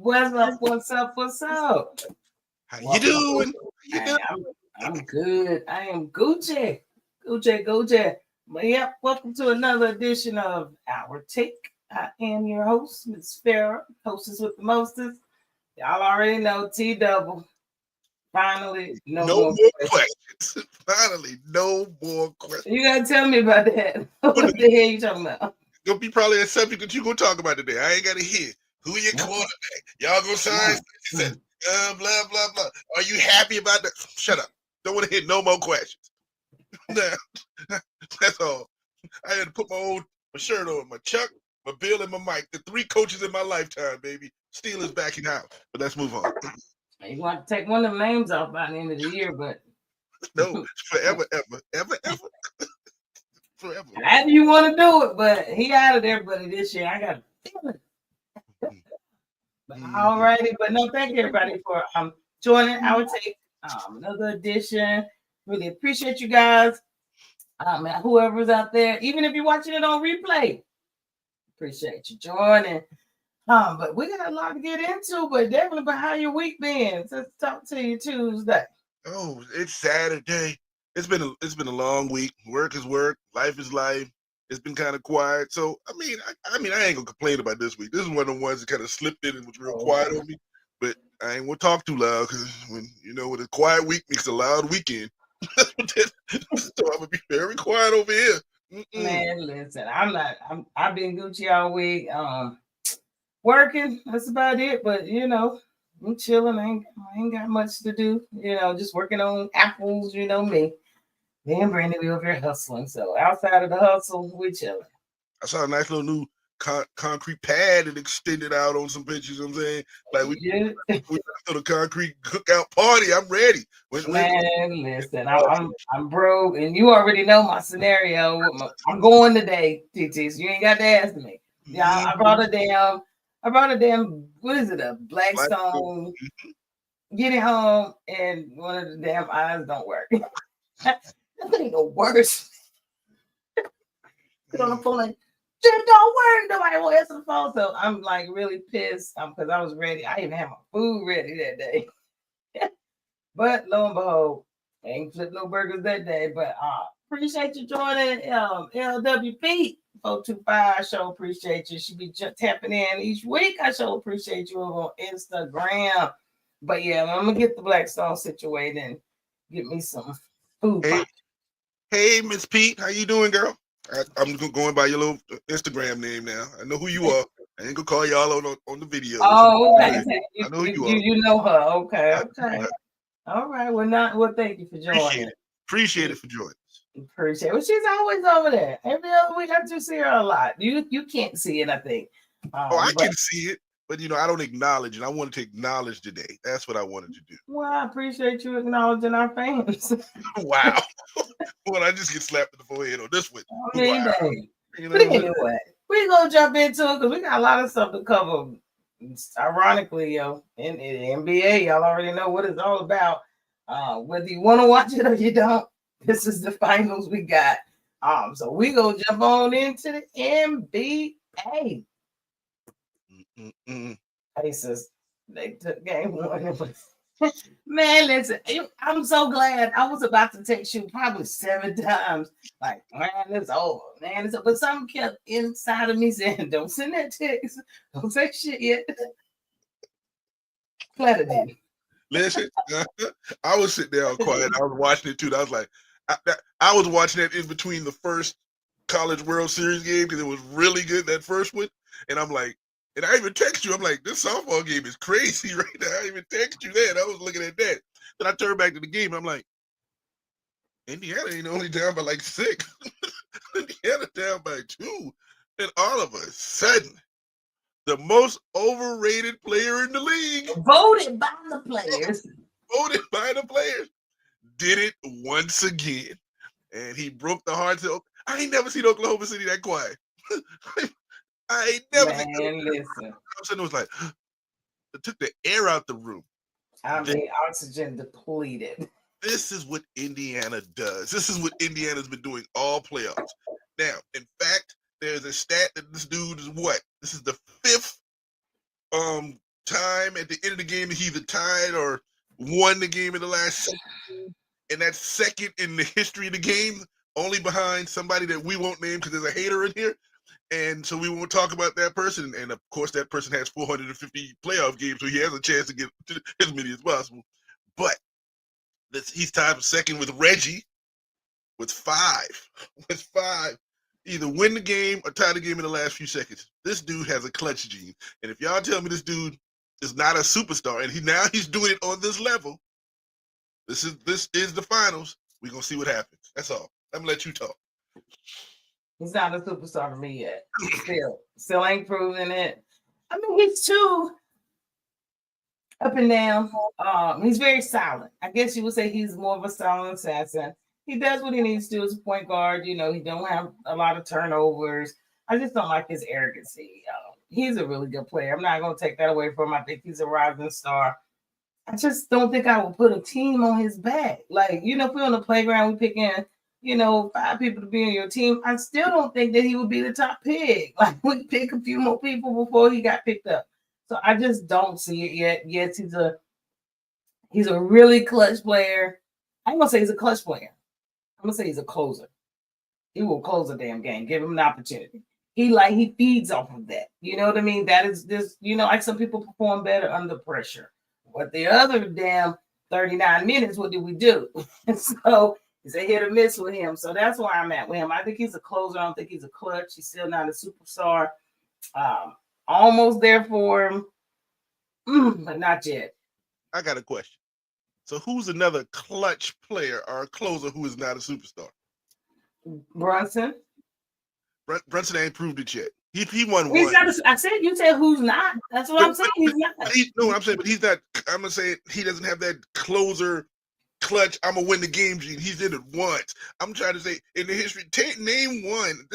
What's up? What's up? What's up? How you Welcome. doing? How you Hey, doing? I'm good. I am Gucci. Gucci. But yep, welcome to another edition of Our Take. I am your host, Miss Farrah, hostess with the mostest. Y'all already know T double. Finally, no No more more questions. questions. Finally, no more questions. You gotta tell me about that. What the hell you talking about? Gonna be probably a subject that you gonna talk about today. I ain't gotta hear who your quarterback. Y'all gonna sign? She said, blah blah blah. Are you happy about that? Shut up. Don't want to hear no more questions. Now, that's all. I had to put my shirt on, my Chuck, my Bill, and my Mike. The three coaches in my lifetime, baby. Steelers backing out. But let's move on. You want to take one of the names off by the end of the year, but No, forever, ever. Forever. however you want to do it, but he out of there, buddy, this year. I got a feeling. But all righty, but no, thank you everybody for joining our take another edition. Really appreciate you guys. Whoever's out there, even if you're watching it on replay, appreciate you joining. But we got a lot to get into, but definitely about how your week been. Let's talk to you Tuesday. Oh, it's Saturday. It's been a long week. Work is work. Life is life. It's been kind of quiet. So I ain't gonna complain about this week. This is one of the ones that kind of slipped in and was real quiet on me. But I ain't gonna talk too loud because when a quiet week makes a loud weekend. So I'm gonna be very quiet over here. Man, listen, I've been Gucci all week. Working. That's about it. But I'm chilling. I ain't got much to do. Just working on apples. You know me. Me and Brandon, we over here hustling. So outside of the hustle, we chilling. I saw a nice little new concrete pad that extended out on some pictures. You know what I'm saying, like we for the concrete cookout party. I'm ready. Man, listen, I'm broke, and you already know my scenario. I'm going today, TT. So you ain't got to ask me. Yeah, I brought a damn. What is it? A Blackstone. Get it home, and one of the damn eyes don't work. That ain't the worst. Get on the phone like, shit don't work. Nobody will answer the phone. So I'm like really pissed because I was ready. I even had my food ready that day. But lo and behold, I ain't flipped no burgers that day. But appreciate you joining LWP 425. I sure appreciate you. She be just tapping in each week. I sure appreciate you over on Instagram. But yeah, I'm gonna get the Blackstone situated and get me some food. Hey, Miss Pete, how you doing, girl? I'm going by your little Instagram name now. I know who you are. I ain't gonna call y'all on the video. Oh, okay. I know who you are. You know her. Okay. All right. Well, thank you for joining. Appreciate it for joining. Appreciate it. Well, she's always over there. Every other week I do see her a lot. You can't see it, I think. I can see it, but I don't acknowledge it. I wanted to acknowledge today. That's what I wanted to do. Well, I appreciate you acknowledging our fans. Wow. Well, I just get slapped in the forehead on this one. I mean, wow. But anyway, we're gonna jump into it because we got a lot of stuff to cover. Ironically, in the NBA, y'all already know what it's all about. Whether you want to watch it or you don't, this is the finals we got. So we gonna jump on into the NBA. Pacers, they took game one. Man, listen, I'm so glad. I was about to text you probably 7 times. Like, man, it's over. Man, it's over. But something kept inside of me saying, don't send that text. Don't say shit yet. Glad it did. Listen, I was sitting there all quiet. I was watching it too. I was like, I was watching it in between the first College World Series game because it was really good, that first one. And I'm like, and I even text you. I'm like, this softball game is crazy right now. I even text you that. I was looking at that. Then I turned back to the game. I'm like, Indiana ain't only down by like 6. Indiana down by 2. And all of a sudden, the most overrated player in the league, voted by the players, did it once again. And he broke the hearts of. I ain't never seen Oklahoma City that quiet. I ain't never seen. Listen. All of a sudden, it was like, it took the air out the room. I mean, oxygen depleted. This is what Indiana does. This is what Indiana's been doing all playoffs. Now, in fact, there's a stat that this dude is what? This is the 5th time at the end of the game that he either tied or won the game in the last second, and that's second in the history of the game, only behind somebody that we won't name because there's a hater in here, and so we won't talk about that person. And of course, that person has 450 playoff games, so he has a chance to get as many as possible. But he's tied for second with Reggie with 5. With 5. Either win the game or tie the game in the last few seconds. This dude has a clutch gene. And if y'all tell me this dude is not a superstar and he's doing it on this level, this is the finals. We're gonna see what happens. That's all. I'm gonna let you talk. He's not a superstar to me yet. Still ain't proving it. I mean, he's too up and down. He's very silent. I guess you would say he's more of a silent assassin. He does what he needs to do as a point guard. He don't have a lot of turnovers. I just don't like his arrogancy. He's a really good player. I'm not going to take that away from him. I think he's a rising star. I just don't think I would put a team on his back. Like, if we're on the playground, we pick in, 5 people to be on your team. I still don't think that he would be the top pick. Like, we pick a few more people before he got picked up. So I just don't see it yet. Yes, he's a really clutch player. I'm going to say he's a clutch player. I'm gonna say he's a closer. He will close a damn game. Give him an opportunity. He feeds off of that. You know what I mean? That is just, like some people perform better under pressure. But the other damn 39 minutes, what did we do? So it's a hit or miss with him. So that's where I'm at with him. I think he's a closer. I don't think he's a clutch. He's still not a superstar. Almost there for him, but not yet. I got a question. So who's another clutch player or a closer who is not a superstar? Brunson. Brunson ain't proved it yet. He won he's one. Not I said you said who's not. That's what I'm saying. He's not. No, I'm saying, but he's not. I'm gonna say he doesn't have that closer clutch. I'm gonna win the game gene. He's in it once. I'm trying to say in the history, name one.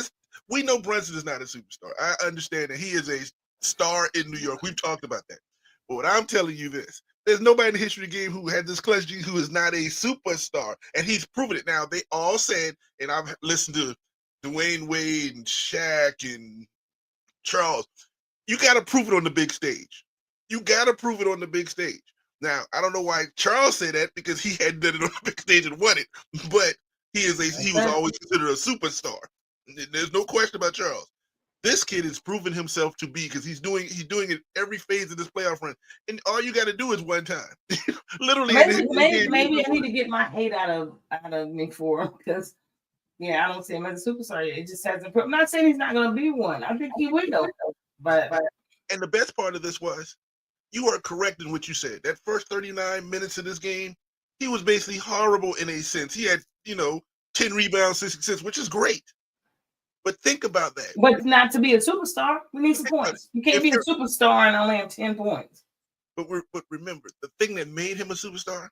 We know Brunson is not a superstar. I understand that he is a star in New York. We've talked about that. But what I'm telling you this. There's nobody in the history of the game who had this clutch gene who is not a superstar, and he's proven it. Now, they all said, and I've listened to Dwayne Wade and Shaq and Charles, you got to prove it on the big stage. You got to prove it on the big stage. Now, I don't know why Charles said that because he hadn't done it on the big stage and won it, but he was always considered a superstar. There's no question about Charles. This kid is proving himself to be because he's doing it every phase of this playoff run, and all you got to do is one time. Literally, maybe I need to get my hate out of me for him because I don't see him as a superstar. It just hasn't. I'm not saying he's not going to be one. I think he will, but and the best part of this was you are correct in what you said. That first 39 minutes of this game, he was basically horrible in a sense. He had 10 rebounds, 6 assists, which is great. But think about that. But not to be a superstar, we need some points. You can't be a superstar and only have 10 points. But remember, the thing that made him a superstar,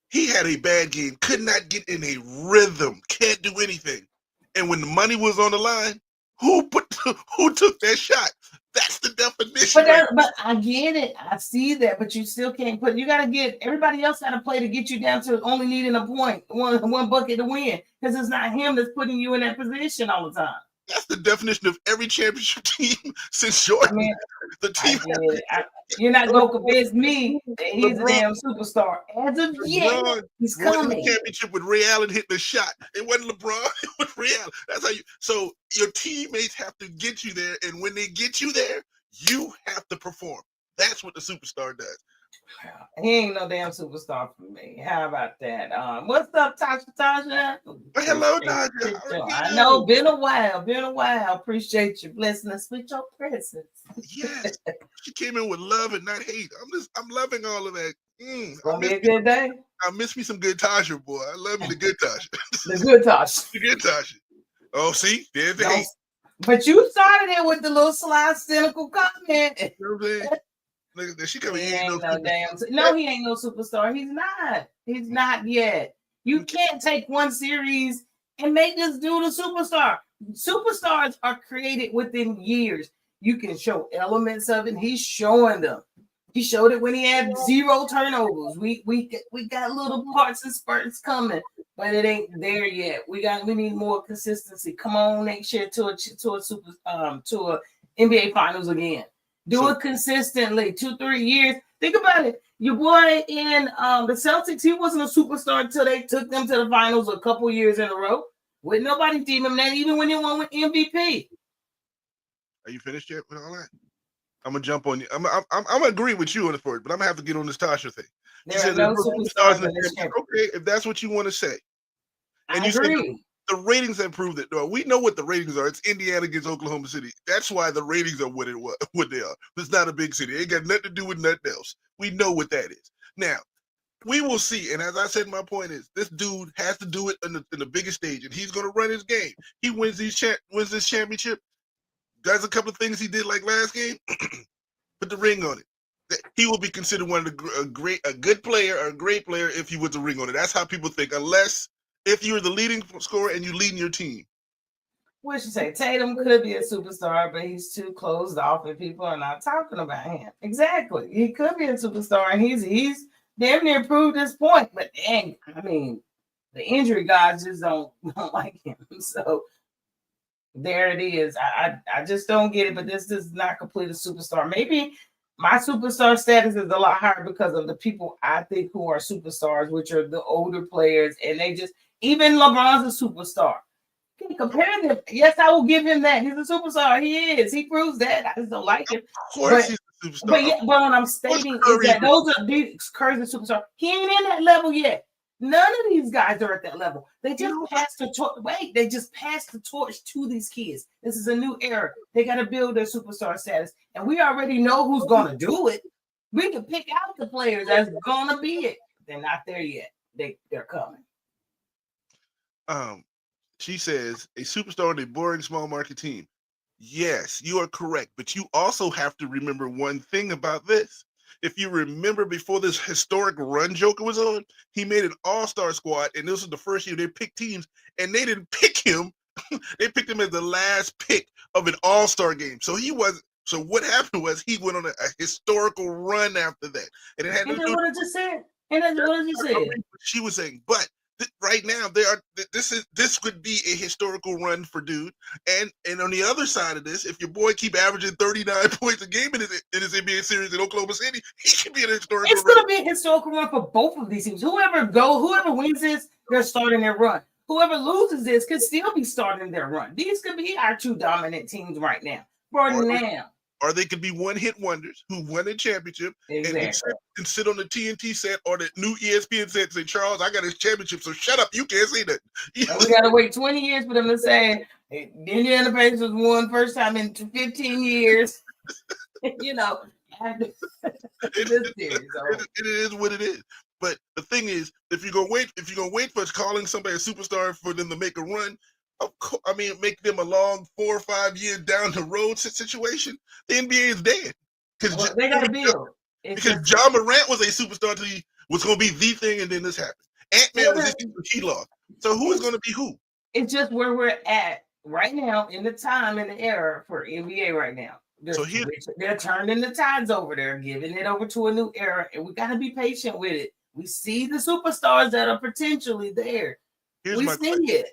he had a bad game, could not get in a rhythm, can't do anything. And when the money was on the line, who took that shot? That's the definition. But I get it. I see that, but you still can't put. You got to get everybody else got to play to get you down to only needing a point, one bucket to win, because it's not him that's putting you in that position all the time. That's the definition of every championship team since Jordan. I mean, the team. You're not going to convince me that he's a damn superstar. As of yet, he's coming. The championship with Ray Allen hitting the shot. It wasn't LeBron. It was Ray Allen. That's how you. So your teammates have to get you there, and when they get you there, you have to perform. That's what the superstar does. He ain't no damn superstar for me. How about that? What's up, Tasha? Hello, Tasha. I know, been a while. Appreciate you blessing us with your presence. Yes, she came in with love and not hate. I'm loving all of that. It's gonna be a good day. I miss me some good Tasha, boy. I love you, the good Tasha. The good Tasha. The good Tasha. Oh, see, there's the hate. But you started it with the little sly, cynical comment. You know what I'm saying? She coming in. He ain't no superstar. He's not yet. You can't take one series and make this dude a superstar. Superstars are created within years. You can show elements of it. He's showing them. He showed it when he had 0 turnovers. We got little parts and spurts coming, but it ain't there yet. We need more consistency. Come on next year to a NBA Finals again. Do it consistently, 2-3 years. Think about it. Your boy in the Celtics, he wasn't a superstar until they took them to the finals a couple years in a row. With nobody team him that, even when they won with MVP. Are you finished yet with all that? I'm gonna jump on you. I'm gonna agree with you on the first, but I'm gonna have to get on this Tasha thing. There are no superstars in this championship. Okay, if that's what you want to say, and I agree. Said the ratings have proved it. No, we know what the ratings are. It's Indiana against Oklahoma City. That's why the ratings are what they are. It's not a big city. It ain't got nothing to do with nothing else. We know what that is. Now, we will see. And as I said, my point is, this dude has to do it in the biggest stage, and he's going to run his game. He wins this championship. Does a couple of things he did like last game. Put the ring on it. He will be considered one of a good player or a great player if he puts a ring on it. That's how people think. Unless if you're the leading scorer and you leading your team. What you say? Tatum could be a superstar, but he's too closed off and people are not talking about him. Exactly. He could be a superstar and he's damn near proved this point. But dang, I mean, the injury guys just don't like him. So there it is. I just don't get it, but this does not complete a superstar. Maybe my superstar status is a lot higher because of the people I think who are superstars, which are the older players, and they just even LeBron's a superstar. Can compare them. Yes, I will give him that. He's a superstar. He is. He proves that. I just don't like him. Of course, he's a superstar. But what I'm stating is that those are these Curry's a superstar. He ain't in that level yet. None of these guys are at that level. They just passed the torch. Wait, they just passed the torch to these kids. This is a new era. They got to build their superstar status, and we already know who's going to do it. We can pick out the players that's going to be it. They're not there yet. They're coming. She says, a superstar on a boring small market team. Yes, you are correct. But you also have to remember one thing about this. If you remember before this historic run Joker was on, he made an all-star squad, and this was the first year they picked teams, and they didn't pick him. They picked him as the last pick of an all-star game. So what happened was he went on a historical run after that. And it had what I just said. And that's what you said. She was saying, but right now, this could be a historical run for dude. And on the other side of this, if your boy keep averaging 39 points a game in his NBA series in Oklahoma City, he should be an historical run. It's going to be a historical run for both of these teams. Whoever wins this, they're starting their run. Whoever loses this could still be starting their run. These could be our two dominant teams right now. Or they could be one-hit wonders who won a championship and sit on the TNT set or the new ESPN set and say, Charles, I got his championship, so shut up. You can't say that. We got to wait 20 years for them to say, Indiana Pacers won first time in 15 years. You know, it is what it is. But the thing is, if you're gonna wait for calling somebody a superstar for them to make a run, make them a long 4 or 5 years down the road situation, the NBA is dead. Because they got to build. Because Ja Morant was a superstar till he was going to be the thing, and then this happened. Ant-Man was he lost. So who is going to be who? It's just where we're at right now in the time and the era for NBA right now. They're turning the tides over. They're giving it over to a new era, and we got to be patient with it. We see the superstars that are potentially there. We see it.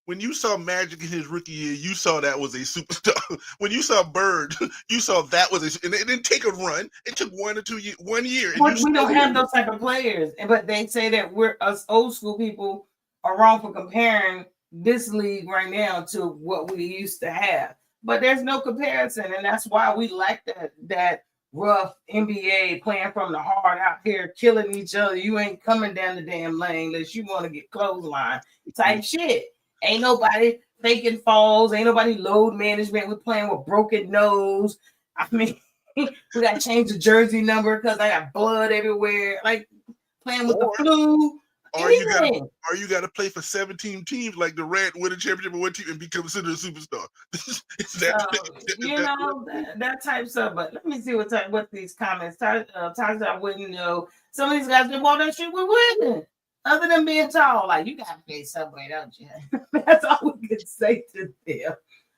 When you saw Magic in his rookie year, you saw that was a superstar. When you saw Bird, you saw that was and it didn't take a run. It took 1 or 2 years, 1 year. We don't have those type of players, but they say that us old school people are wrong for comparing this league right now to what we used to have. But there's no comparison, and that's why we like that rough NBA playing from the heart out here, killing each other. You ain't coming down the damn lane unless you want to get clothesline type shit. Ain't nobody faking falls. Ain't nobody load management. We're playing with broken nose. I mean, we got to change the jersey number because I got blood everywhere. Like playing with the flu. Or you got to play for 17 teams like Durant, win a championship with one team and be considered a superstar. That type stuff. But let me see what these comments. I wouldn't know. Some of these guys didn't want that shit. We wouldn't. Other than being tall, like you gotta play somewhere, don't you? That's all we could say to them.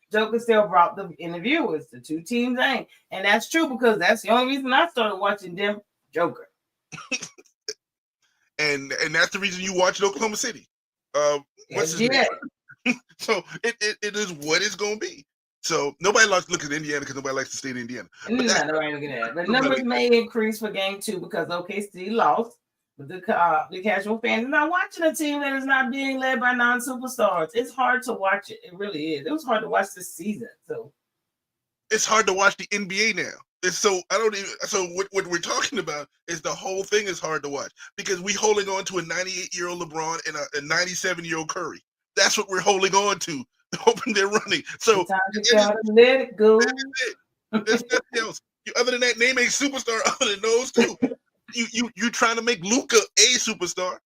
Joker still brought the interviewers. The two teams ain't, and that's true because that's the only reason I started watching them. Joker, and that's the reason you watch Oklahoma City. So it is what it's gonna be. So nobody likes to look at Indiana because nobody likes to stay in Indiana. But that's nobody looking at it. But numbers may increase for game 2 because OKC lost. But the casual fans are not watching a team that is not being led by non-superstars. It's hard to watch it. It really is. It was hard to watch this season. So it's hard to watch the NBA now. It's so I don't even. So what we're talking about is the whole thing is hard to watch because we holding on to a 98-year-old LeBron and a 97-year-old Curry. That's what we're holding on to, hoping they're running. So sometimes you gotta let it go. There's nothing else. Other than that, name a superstar other than those two. You trying to make Luka a superstar?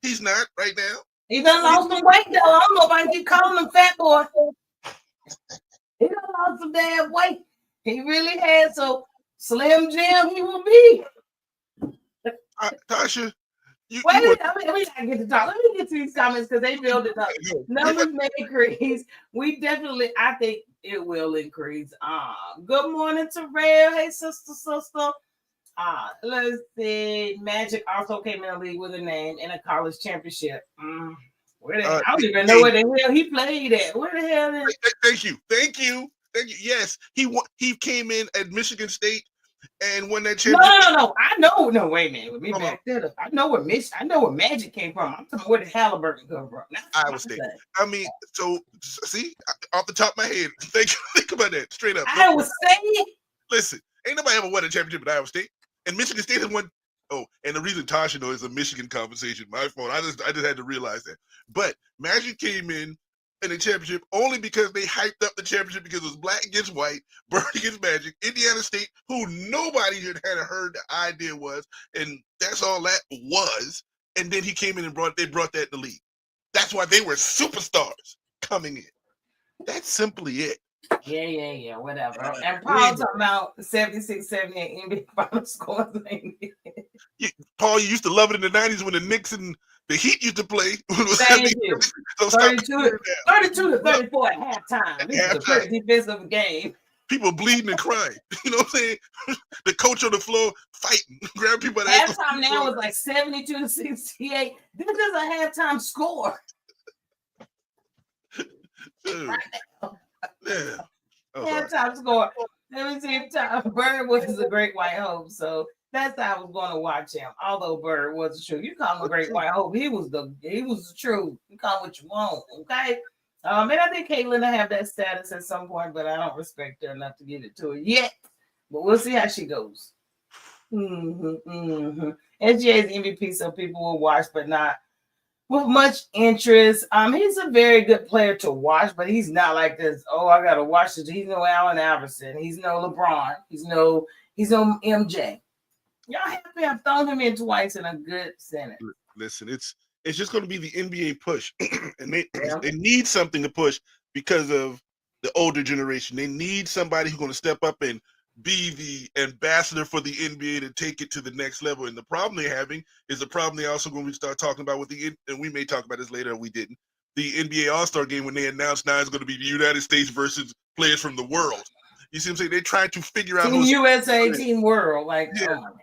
He's not right now. He done lost some weight though. I don't know if I can keep calling him fat boy. He done lost some damn weight. He really had so Slim Jim he will be. Tasha, wait a minute. Let me get to talk. Let me get to these comments because they build it up. Numbers may increase. We definitely, I think it will increase. Good morning, Terrell. Hey, sister. Let's see. Magic also came in the league with a name in a college championship. I don't even know where the hell he played at. Where the hell is? Thank you. Yes, he came in at Michigan State and won that championship. No. I know. No, wait a minute. Let me back that up. I know where Magic came from. I'm talking where the Halliburton come from. Iowa State. I mean, so see, off the top of my head, think about that straight up. Iowa State. Listen, ain't nobody ever won a championship at Iowa State, and Michigan State has won. Oh, and the reason Tasha knows is a Michigan conversation. My fault. I just had to realize that. But Magic came in the championship only because they hyped up the championship because it was black against white, Bird against Magic, Indiana State, who nobody had heard the idea was, and that's all that was. And then he came in and brought that in the league. That's why they were superstars coming in. That's simply it. Yeah, whatever. And Paul talking about 76, 78 NBA final scores. Paul, you used to love it in the 90s when the Knicks and the Heat used to play. Thank you. So 32 to 34 at halftime. This is a pretty defensive game. People bleeding and crying. You know what I'm saying? The coach on the floor fighting, grab people. Halftime now is like 72 to 68. This is a halftime score. Right now. Yeah. Halftime score. Let me see if Bird was a great white hope. So that's how I was going to watch him. Although Bird was the truth. You call him a great white hope. He was the truth. You call him what you want. Okay. And I think Caitlin will have that status at some point, but I don't respect her enough to give it to her yet. But we'll see how she goes. SGA is MVP, so people will watch, but not with much interest. He's a very good player to watch, but he's not like this. Oh, I gotta watch this. He's no Allen Iverson. He's no LeBron. He's no MJ. Y'all happy? I've thrown him in twice in a good sentence. Listen, it's just going to be the NBA push, and they need something to push because of the older generation. They need somebody who's going to step up and be the ambassador for the NBA to take it to the next level. And the problem they're having is the problem they're also going to start talking about with and we may talk about this later, or we didn't. The NBA All-Star game, when they announced now it's going to be the United States versus players from the world. You see what I'm saying? They're trying to figure out Team USA, Team World. Like, yeah. Oh my God.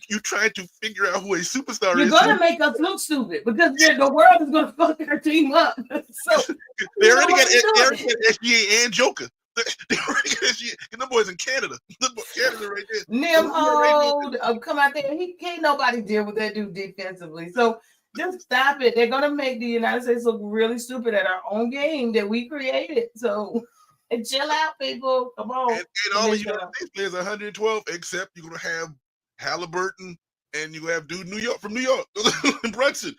You trying to figure out who a superstar is. You're going to make us look stupid because the world is going to fuck our team up. So they already got SGA and Joker. They already got SGA. And them boys in Canada. Canada right there. Nimhold, come out there. He can't nobody deal with that dude defensively. So just stop it. They're going to make the United States look really stupid at our own game that we created. So chill out, people. Come on. And all the United States players 112, except you're going to have Halliburton, and you have dude from New York, Brunson.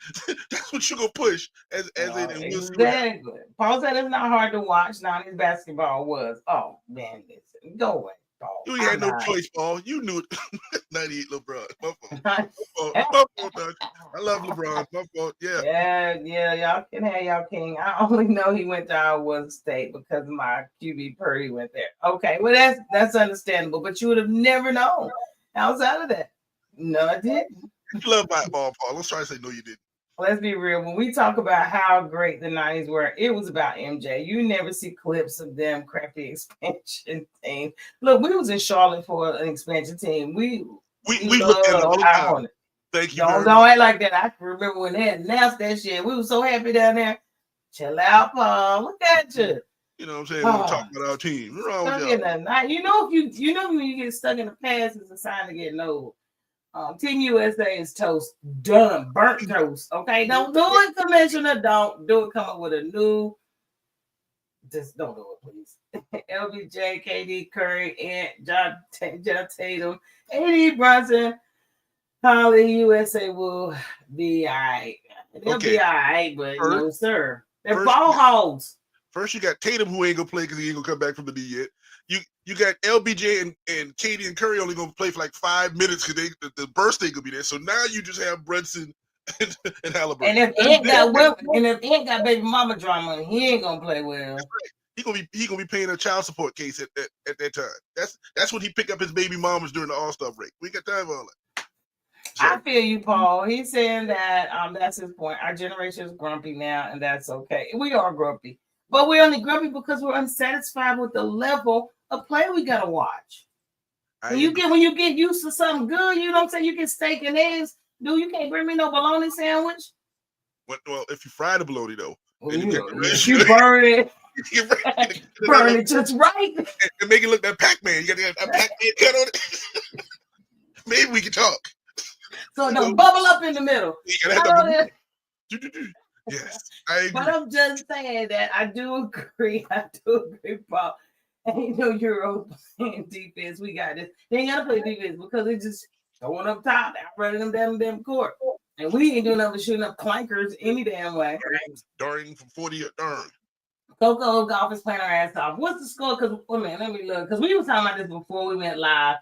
That's what you're gonna push as exactly. Paul said it's not hard to watch. Now his basketball was. Oh man, listen, go away, Paul. You had no choice, Paul. You knew it. 98 LeBron. My fault. My fault. I love LeBron. My fault. Yeah. Y'all can have y'all king. I only know he went to Iowa State because my QB Purdy went there. Okay, well that's understandable, but you would have never known. Outside of that, no, I didn't. You love my ball, Paul. Let's try to say no, you didn't. Let's be real. When we talk about how great the 90s were, it was about MJ. You never see clips of them crappy expansion team. Look, we was in Charlotte for an expansion team. We looked at it all the time. Thank you. Don't act like that. I can remember when they announced that shit. We were so happy down there. Chill out, Paul. Look at you. You know what I'm saying? When we talk about our team. What's wrong with Stuck y'all? in the night. You know, if you know when you get stuck in the past, it's a sign of getting old. Team USA is toast, done, burnt toast. Okay, don't do it, Commissioner. Don't do it. Come up with a new. Just don't do it, please. LBJ, KD, Curry, and John Tatum, AD Brunson, Holly, USA will be all right. They'll be all right, but no, sir. They're ball hogs. First, you got Tatum, who ain't gonna play because he ain't gonna come back from the knee yet. You got LBJ and Katie and Curry only gonna play for like 5 minutes because the birthday gonna be there. So now you just have Brunson and Halliburton. And if Ant got baby mama drama, he ain't gonna play well. He gonna be paying a child support case at that time. That's when he pick up his baby mamas during the All-Star break. We got time for all that. So. I feel you, Paul. He's saying that that's his point. Our generation is grumpy now, and that's okay. We are grumpy. But we're only grumpy because we're unsatisfied with the level of play we gotta watch. When you get used to something good, you know what I'm saying? You get steak and eggs. Dude, you can't bring me no bologna sandwich. Well, if you fry the bologna though, then you burn it. Burn it just right. And make it look like Pac-Man. You got a Pac-Man cut on it. Maybe we can talk. So it don't bubble up in the middle. Yes, I agree. But I'm just saying that I do agree, Paul. Ain't no Euro playing defense. We got this. They ain't gotta play defense because it's just going up top, running them down the damn court. And we ain't doing nothing but shooting up clankers any damn way. Darting from 40 darn. Coco Golf is playing our ass off. What's the score? Because let me look. Because we were talking about this before we went live.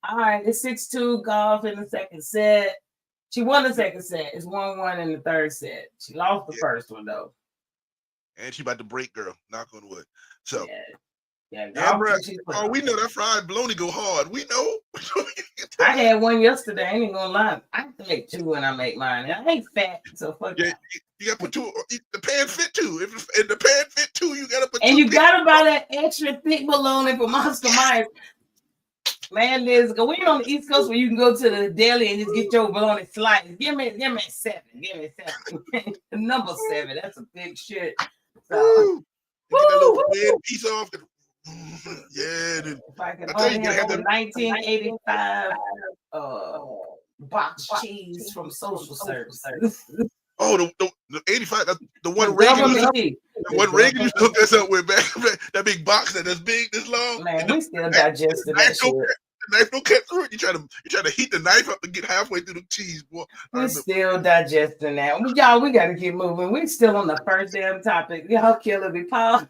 All right, it's 6-2 Golf in the second set. She won the second set. It's 1-1 in the third set. She lost the first one though. And she about to break, girl. Knock on wood. So bro. Oh, we know that fried bologna go hard. We know. I had one yesterday. I ain't even gonna lie. I have to make two when I make mine. I ain't fat, so fuck that. You gotta put two. The pan fit two. If the pan fit two, you gotta put. And you gotta buy that extra thick bologna from Oscar Myers. Man, we on the East Coast where you can go to the deli and just get your bologna sliced. Give me 7. Give me 7. Number 7. That's a big shit. So, get that little red piece off. Yeah, dude. If I can only have the 1985 box cheese from social services. Oh, the 85, the one Reagan used to hook us up with back, that big box that's big, this long. Man, we still digesting that shit. The knife don't cut through it. You try to heat the knife up to get halfway through the cheese, boy. We're still digesting that. Y'all, we got to keep moving. We're still on the first damn topic. Y'all killing me, Paul.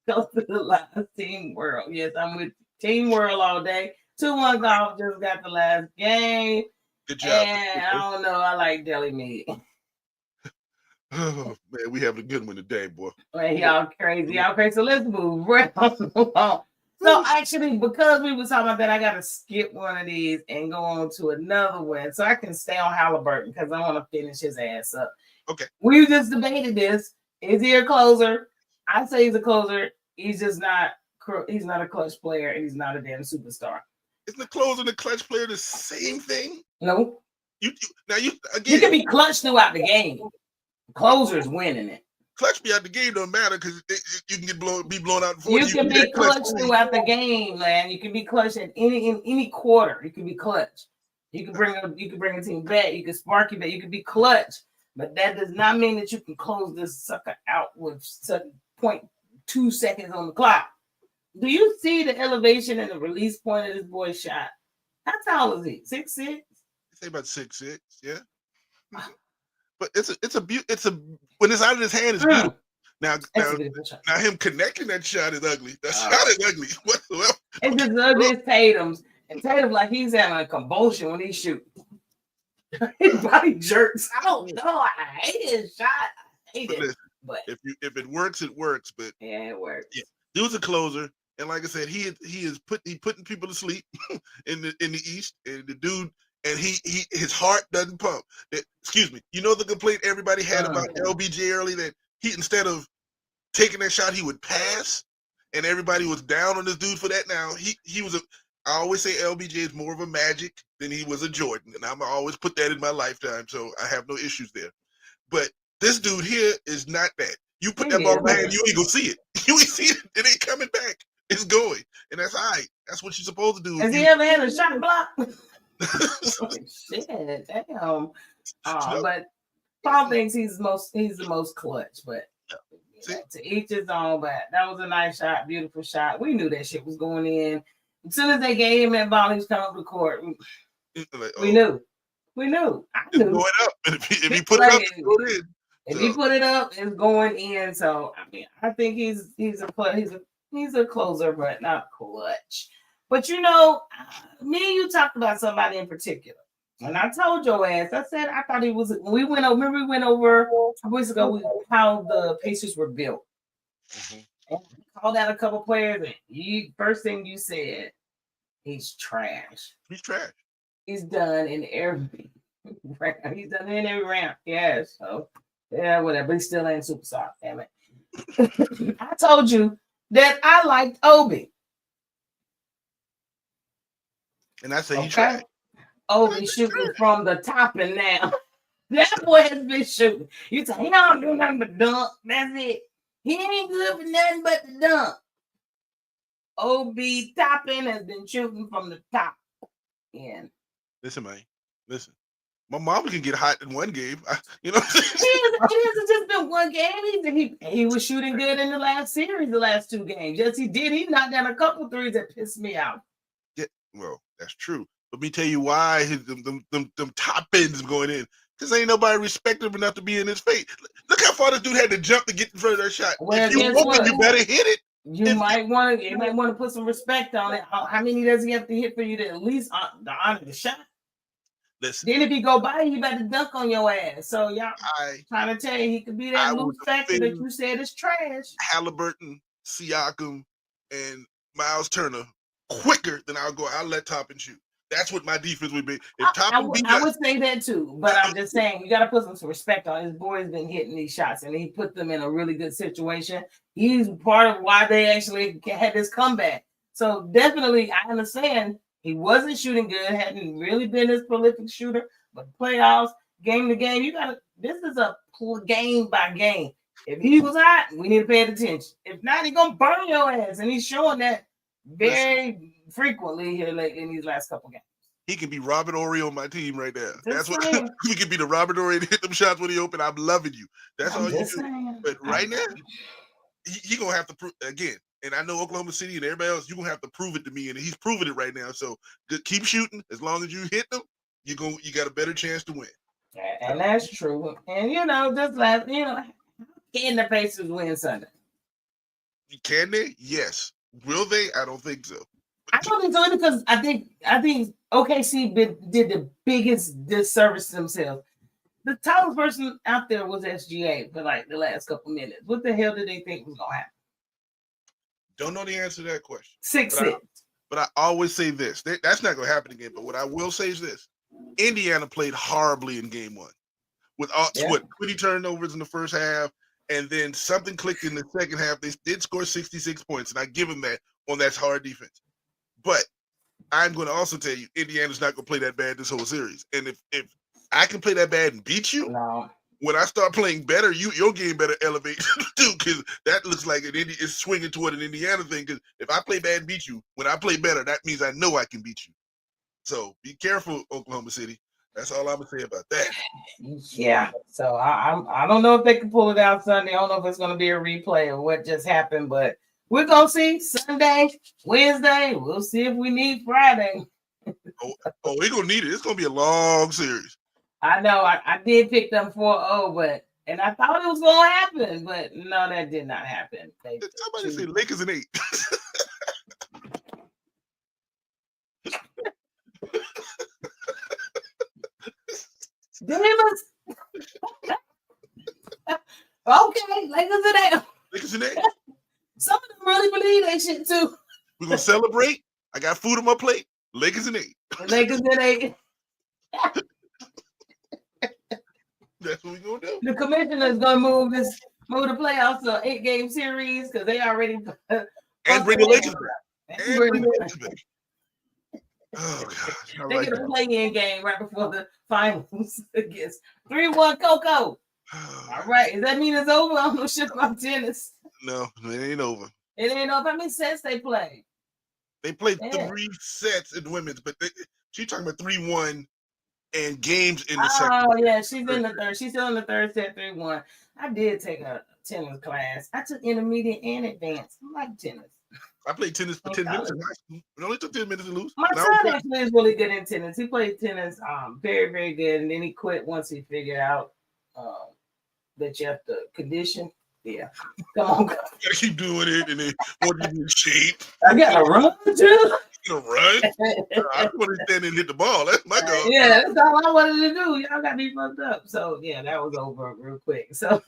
Go to the last Team World. Yes, I'm with Team World all day. 2-1 Golf just got the last game. Good job. And I don't know. I like deli meat. Oh man, we having a good one today, boy. Man, y'all crazy. So let's move right on. So actually, because we were talking about that, I gotta skip one of these and go on to another one, so I can stay on Halliburton because I want to finish his ass up. Okay. We just debated this. Is he a closer? I say he's a closer. He's just not. He's not a clutch player, and he's not a damn superstar. Isn't the closer and the clutch player the same thing? No. You can be clutch throughout the game. Closer's winning it. Clutch be out the game don't matter because you can be blown out. You can be clutch throughout the game, man. You can be clutch in any quarter. You can be clutch. You can bring a team back. You can spark you back. You can be clutch, but that does not mean that you can close this sucker out with 0.2 seconds on the clock. Do you see the elevation and the release point of this boy's shot? How tall is he? 6'6"? Say about 6'6", yeah. But it's a when it's out of his hand, it's beautiful. Now him connecting that shot is ugly. That shot is ugly. Whatsoever. It's as ugly as Tatum's. And Tatum, like he's having a convulsion when he shoots. His body jerks. I don't know. I hate his shot. I hate it. But if it works, it works. But yeah, it works. Yeah. Dude's a closer. And like I said, he is putting people to sleep in the East. And the dude, and his heart doesn't pump. Excuse me. You know the complaint everybody had about LBJ early, that he, instead of taking that shot, he would pass, and everybody was down on this dude for that. Now he was I always say LBJ is more of a Magic than he was a Jordan, and I'm always put that in my lifetime, so I have no issues there. But this dude here is not that. You put that ball in my hand, you ain't gonna see it. You ain't see it. It ain't coming back. It's going, and that's all right. That's what you're supposed to do. Has he ever had a shot block? Shit, damn. But Paul thinks he's the most clutch, but to each his own. But that was a nice shot, beautiful shot. We knew that shit was going in. As soon as they gave him that ball, he was coming up the court. We knew. I knew. It's going up. If he put it up, it's going in. If he put it up, it's going in. So I mean, I think he's a closer, but not clutch. But me and you talked about somebody in particular. And I told your ass, I said I thought he was. We went over a weeks ago how the Pacers were built. Mm-hmm. And we called out a couple players, and first thing you said, he's trash. He's trash. He's done in every round. He's done in every round. Yeah, so yeah, whatever. He still ain't superstar. Damn it. I told you that I liked Obi. And I say he tried. Obi shooting from the top and now. That boy has been shooting. You say he don't do nothing but dunk. That's it. He ain't good for nothing but the dunk. Obi Toppin has been shooting from the top. And listen, man. Listen. My mama can get hot in one game. It hasn't just been one game. He was shooting good in the last series, the last two games. Yes, he did. He knocked down a couple threes that pissed me out. Yeah, well, that's true. Let me tell you why them top ends going in. Because ain't nobody respect him enough to be in his face. Look how far this dude had to jump to get in front of that shot. Well, if you want it, you better hit it. You might want to put some respect on it. How many does he have to hit for you to at least honor the shot? Listen, then if he go by, he better dunk on your ass. So y'all trying to tell you he could be that loose factor that you said is trash. Halliburton, Siakam, and Miles Turner quicker than I'll let Toppin shoot. That's what my defense would be. If I would say that too, but I'm just saying you got to put some respect on. His boy's been hitting these shots, and he put them in a really good situation. He's part of why they actually had this comeback. So definitely, I understand he wasn't shooting good, hadn't really been this prolific shooter, but playoffs, game to game, this is a game by game. If he was hot, we need to pay attention. If not, he's gonna burn your ass, and he's showing that very frequently here in these last couple games. He can be Robert Horry on my team right now. That's what he can be, the Robert Horry and hit them shots when he open. I'm loving you. That's all you do. But right now, he gonna have to prove again. And I know Oklahoma City and everybody else, you're gonna have to prove it to me, and he's proving it right now. So keep shooting. As long as you hit them, you got a better chance to win. And that's true. And can the Pacers win Sunday? Can they? Yes. Will they? I don't think so. I don't think so because I think OKC did the biggest disservice to themselves. The tallest person out there was SGA for like the last couple minutes. What the hell did they think was gonna happen? Don't know the answer to that question. 6'6". But I always say this. That's not going to happen again. But what I will say is this. Indiana played horribly in game one. With 20 turnovers in the first half. And then something clicked in the second half. They did score 66 points. And I give them that on that hard defense. But I'm going to also tell you, Indiana's not going to play that bad this whole series. And if I can play that bad and beat you, when I start playing better, your game better elevate too, because that looks like it's swinging toward an Indiana thing. Because if I play bad and beat you, when I play better, that means I know I can beat you. So be careful, Oklahoma City. That's all I'm gonna say about that. Yeah. So I don't know if they can pull it out Sunday. I don't know if it's gonna be a replay of what just happened, but we're gonna see Sunday, Wednesday. We'll see if we need Friday. We're gonna need it. It's gonna be a long series. I know. I did pick them 4-0, and I thought it was going to happen, but no, that did not happen. Somebody say Lakers in 8. Okay, Lakers in 8. Lakers in 8. Some of them really believe that shit too. We're gonna celebrate. I got food on my plate. Lakers in 8. Lakers in 8. That's what we're gonna do. The commissioner is gonna move the playoffs to 8-game series because they already and bring the Lakers back. Oh God! They get a play-in game right before the finals against 3-1 Coco. All right. Does that mean it's over? I don't know shit about tennis. No, it ain't over. It ain't over. How many sets they play? They played Yeah. 3 sets in women's, but she's talking about 3-1 and games in the second. Oh yeah, she's in the third. She's still in the third set, 3-1. I did take a tennis class. I took intermediate and advanced. I like tennis. I played tennis for 10 minutes in high school. It only took 10 minutes to lose. My son actually is really good in tennis. He played tennis very, very good, and then he quit once he figured out that you have to condition. Yeah, come on, you gotta keep doing it, and then want you in shape. I gotta run too. You run? I just want to stand and hit the ball. That's my goal. Yeah, that's all I wanted to do. Y'all got me fucked up. So yeah, that was over real quick. So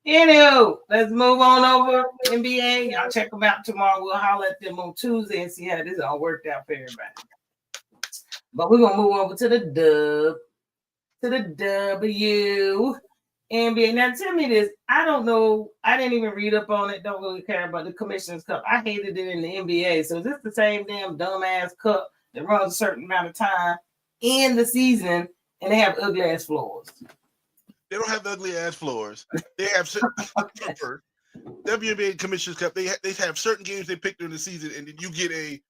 anywho, let's move on over NBA. Y'all check them out tomorrow. We'll holler at them on Tuesday and see how this all worked out for everybody. But we're gonna move over to the W. NBA. Now tell me this. I don't know. I didn't even read up on it. Don't really care about the Commissioner's Cup. I hated it in the NBA. So is this the same damn dumbass cup that runs a certain amount of time in the season and they have ugly ass floors? They don't have ugly ass floors. They have WNBA Commissioner's Cup. They have certain games they pick during the season, and then you get a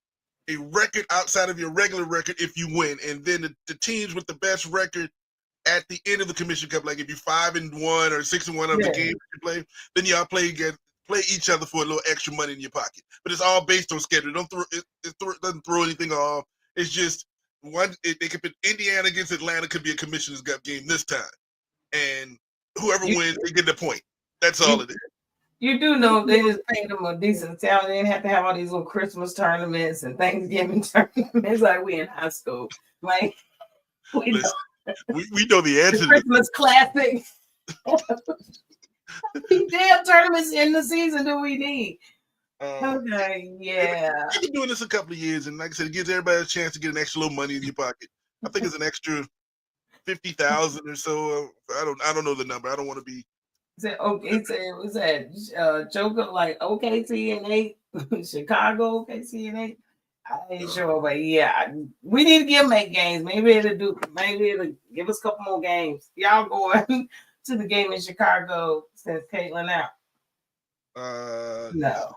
record outside of your regular record if you win. And then the teams with the best record at the end of the Commission Cup, like if you're 5-1 or 6-1 of the game you play, then y'all play each other for a little extra money in your pocket. But it's all based on schedule. It doesn't throw anything off. It's just they could put Indiana against Atlanta could be a Commissioner's Cup game this time, and whoever wins, they get the point. That's all it is. You do know they just paid them a decent salary. They didn't have to have all these little Christmas tournaments and Thanksgiving tournaments like we in high school. Like we know the answer. The Christmas classic. Damn tournaments in the season do we need? Okay, yeah. I've been doing this a couple of years, and like I said, it gives everybody a chance to get an extra little money in your pocket. I think it's an extra 50,000 or so. I don't know the number. I don't want to be. Was that Joker like OKC and 8, Chicago OKC and 8? I ain't sure, but yeah, we need to give them 8 games. Maybe it'll give us a couple more games. Y'all going to the game in Chicago since Caitlin out? No.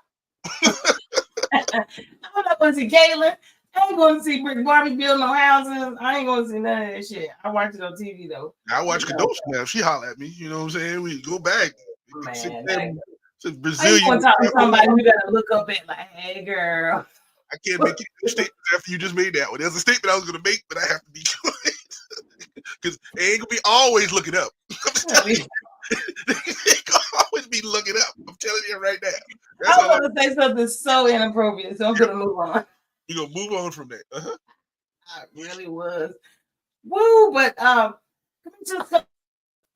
I'm not going to see Caitlin. I ain't going to see Brick Barbie build no houses. I ain't going to see none of that shit. I watch it on TV though. I watch Kadosh now. She holler at me. You know what I'm saying? We go back. Man, Brazilian. You want to talk to somebody you got to look up at like, hey girl. I can't make any statements after you just made that one. There's a statement I was going to make, but I have to be quiet because they ain't going to be always looking up. They ain't going to always be looking up. I'm telling you right now. I want to say something so inappropriate, so I'm going to move on. You're going to move on from that. I really was. Woo, but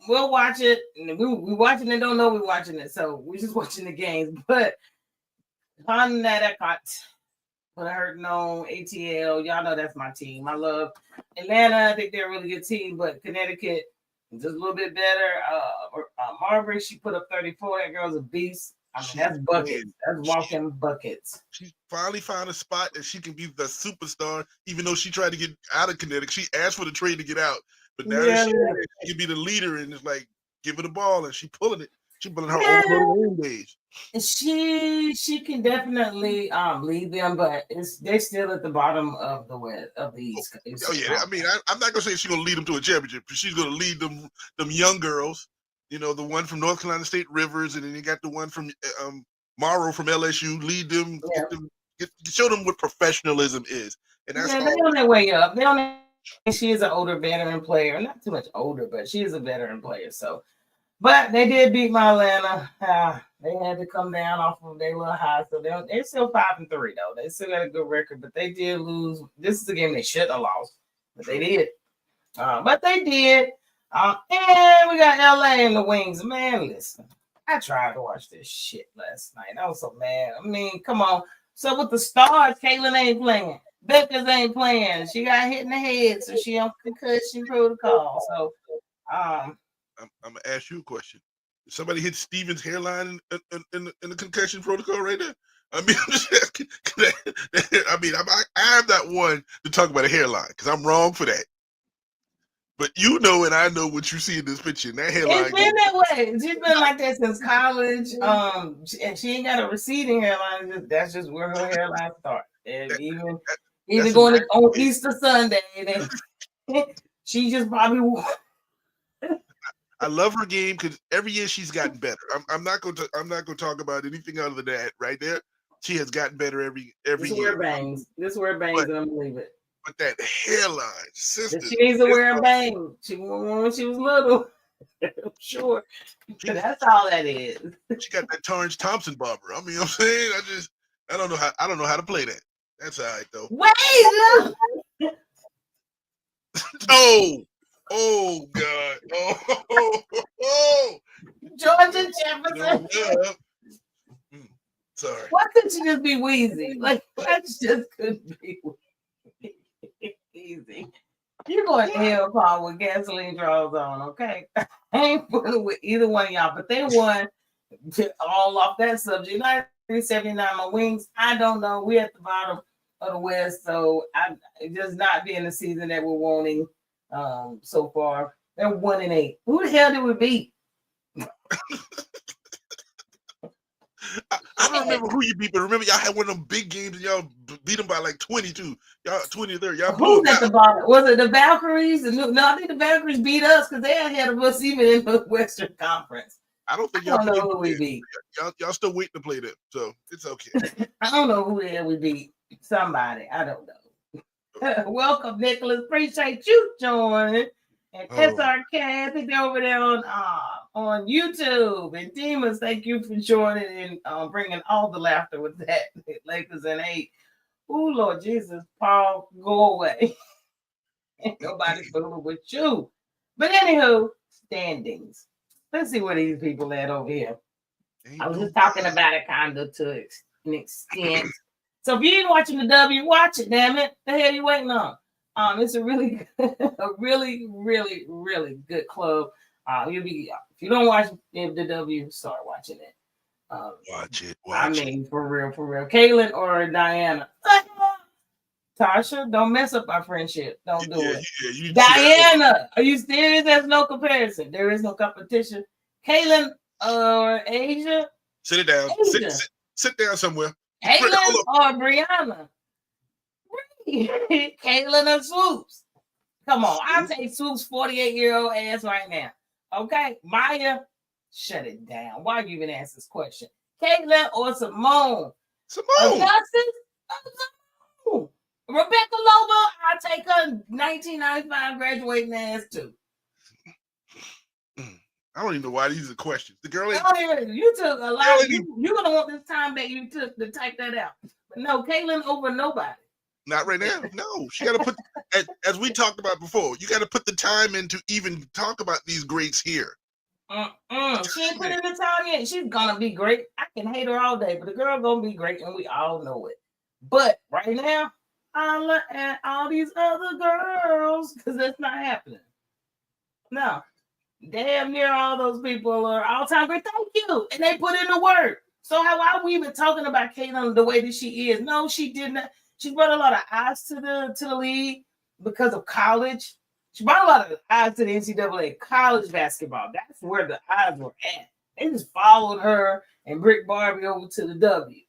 we'll watch it. We watching it, don't know we're watching it, so we're just watching the games. But Connecticut, put a hurting on ATL. Y'all know that's my team. I love Atlanta. I think they're a really good team, but Connecticut is just a little bit better. Marbury, she put up 34. That girl's a beast. I mean, that's buckets. That's walking buckets. She finally found a spot that she can be the superstar, even though she tried to get out of Connecticut. She asked for the trade to get out, but now she can be the leader, and it's like, give her the ball, and she's pulling it. She's pulling her own days. She can definitely lead them, but they're still at the bottom of the West of the East. Oh yeah, I mean, I'm not gonna say she's gonna lead them to a championship, but she's gonna lead them young girls. You know, the one from North Carolina State, Rivers, and then you got the one from Morrow from LSU. Lead them, show them what professionalism is, and that's they're on their way up. She is an older veteran player, not too much older, but she is a veteran player. So, but they did beat my Atlanta. They had to come down off of their little high, so they're still 5-3 though. They still got a good record, but they did lose. This is a game they shouldn't have lost, but they did. But they did. And we got LA in the wings. Man, listen, I tried to watch this shit last night. I was so mad. I mean, come on. So with the stars, Caitlin ain't playing. Becca's ain't playing. She got hit in the head, so she on concussion protocol. So, I'm gonna ask you a question. Did somebody hit Steven's hairline in the concussion protocol right there? I mean, I'm just asking. I mean, I'm not one to talk about a hairline because I'm wrong for that. But you know, and I know what you see in this picture. And that hairline. It's been that way. She's been like that since college. And she ain't got a receding hairline. That's just where her hairline starts. And even going on Easter Sunday, she just probably. I love her game because every year she's gotten better. I'm not going to talk about anything other than that. Right there, she has gotten better every this year. This wear bangs, and I'm gonna leave it. But that hairline, sister. She needs to wear a bang. She wore when she was little. I'm sure. That's all that is. She got that Torrance Thompson barber. I mean, I'm saying, I don't know how to play that. That's all right though. Wait, look. Oh God. Oh. Georgia Jefferson. Sorry. Why couldn't she just be Wheezy? Like, that just couldn't be Wheezy. You're going to hell, Paul, with gasoline draws on, okay? I ain't fooling with either one of y'all, but they won all off that subject. 93-79, my wings. I don't know. We're at the bottom of the West, so it does not be in the season that we're wanting so far. They're 1-8. Who the hell did we beat? I don't remember who you beat, but remember y'all had one of them big games and y'all beat them by like 22. Y'all 20 there. Y'all who's at the bottom? Was it the Valkyries? No, I think the Valkyries beat us because they're ahead of us even in the Western Conference. I don't think y'all know who we beat. Y'all still waiting to play them, so it's okay. I don't know who the hell we beat. Somebody. I don't know. Welcome, Nicholas. Appreciate you joining. And SRK, I think they're over there on YouTube. And Demons, thank you for joining and bringing all the laughter with that. Lakers in 8. Oh, Lord Jesus, Paul, go away. Ain't nobody fooling with you. But anywho, standings. Let's see where these people at over here. I was just talking about it kind of to an extent. So if you ain't watching the W, watch it, damn it. The hell you waiting on? It's a really, really, really good club. You'll be if you don't watch the W, start watching it. Watch it. I mean, for real. Kaylin or Diana. Tasha, don't mess up our friendship. Don't do it. Yeah, Diana, are you serious? There's no comparison. There is no competition. Kaylin or Asia? Sit it down. Sit down somewhere. Kaylin or Brianna? Kaylin or Swoops? Come on, I'll take Swoops' 48-year-old ass right now. Okay, Maya, shut it down. Why you even ask this question? Caitlin or Simone? Augustus? Simone. Rebecca Lobo, I'll take her 1995 graduating ass too. I don't even know why these are questions. The girl ain't. You took a lot. You're gonna want this time that you took to type that out. But no, Caitlin over nobody. Not right now. No, she got to put, as we talked about before, you got to put the time in to even talk about these greats here. She ain't put in the time yet. She's gonna be great. I can hate her all day, but the girl gonna be great, and we all know it. But right now, I look at all these other girls because that's not happening. No, damn near all those people are all-time great. Thank you, and they put in the work. So why are we even talking about Caitlin the way that she is? No, she did not. She brought a lot of eyes to the league because of college. She brought a lot of eyes to the NCAA college basketball. That's where the eyes were at. They just followed her and Brick Barbie over to the W.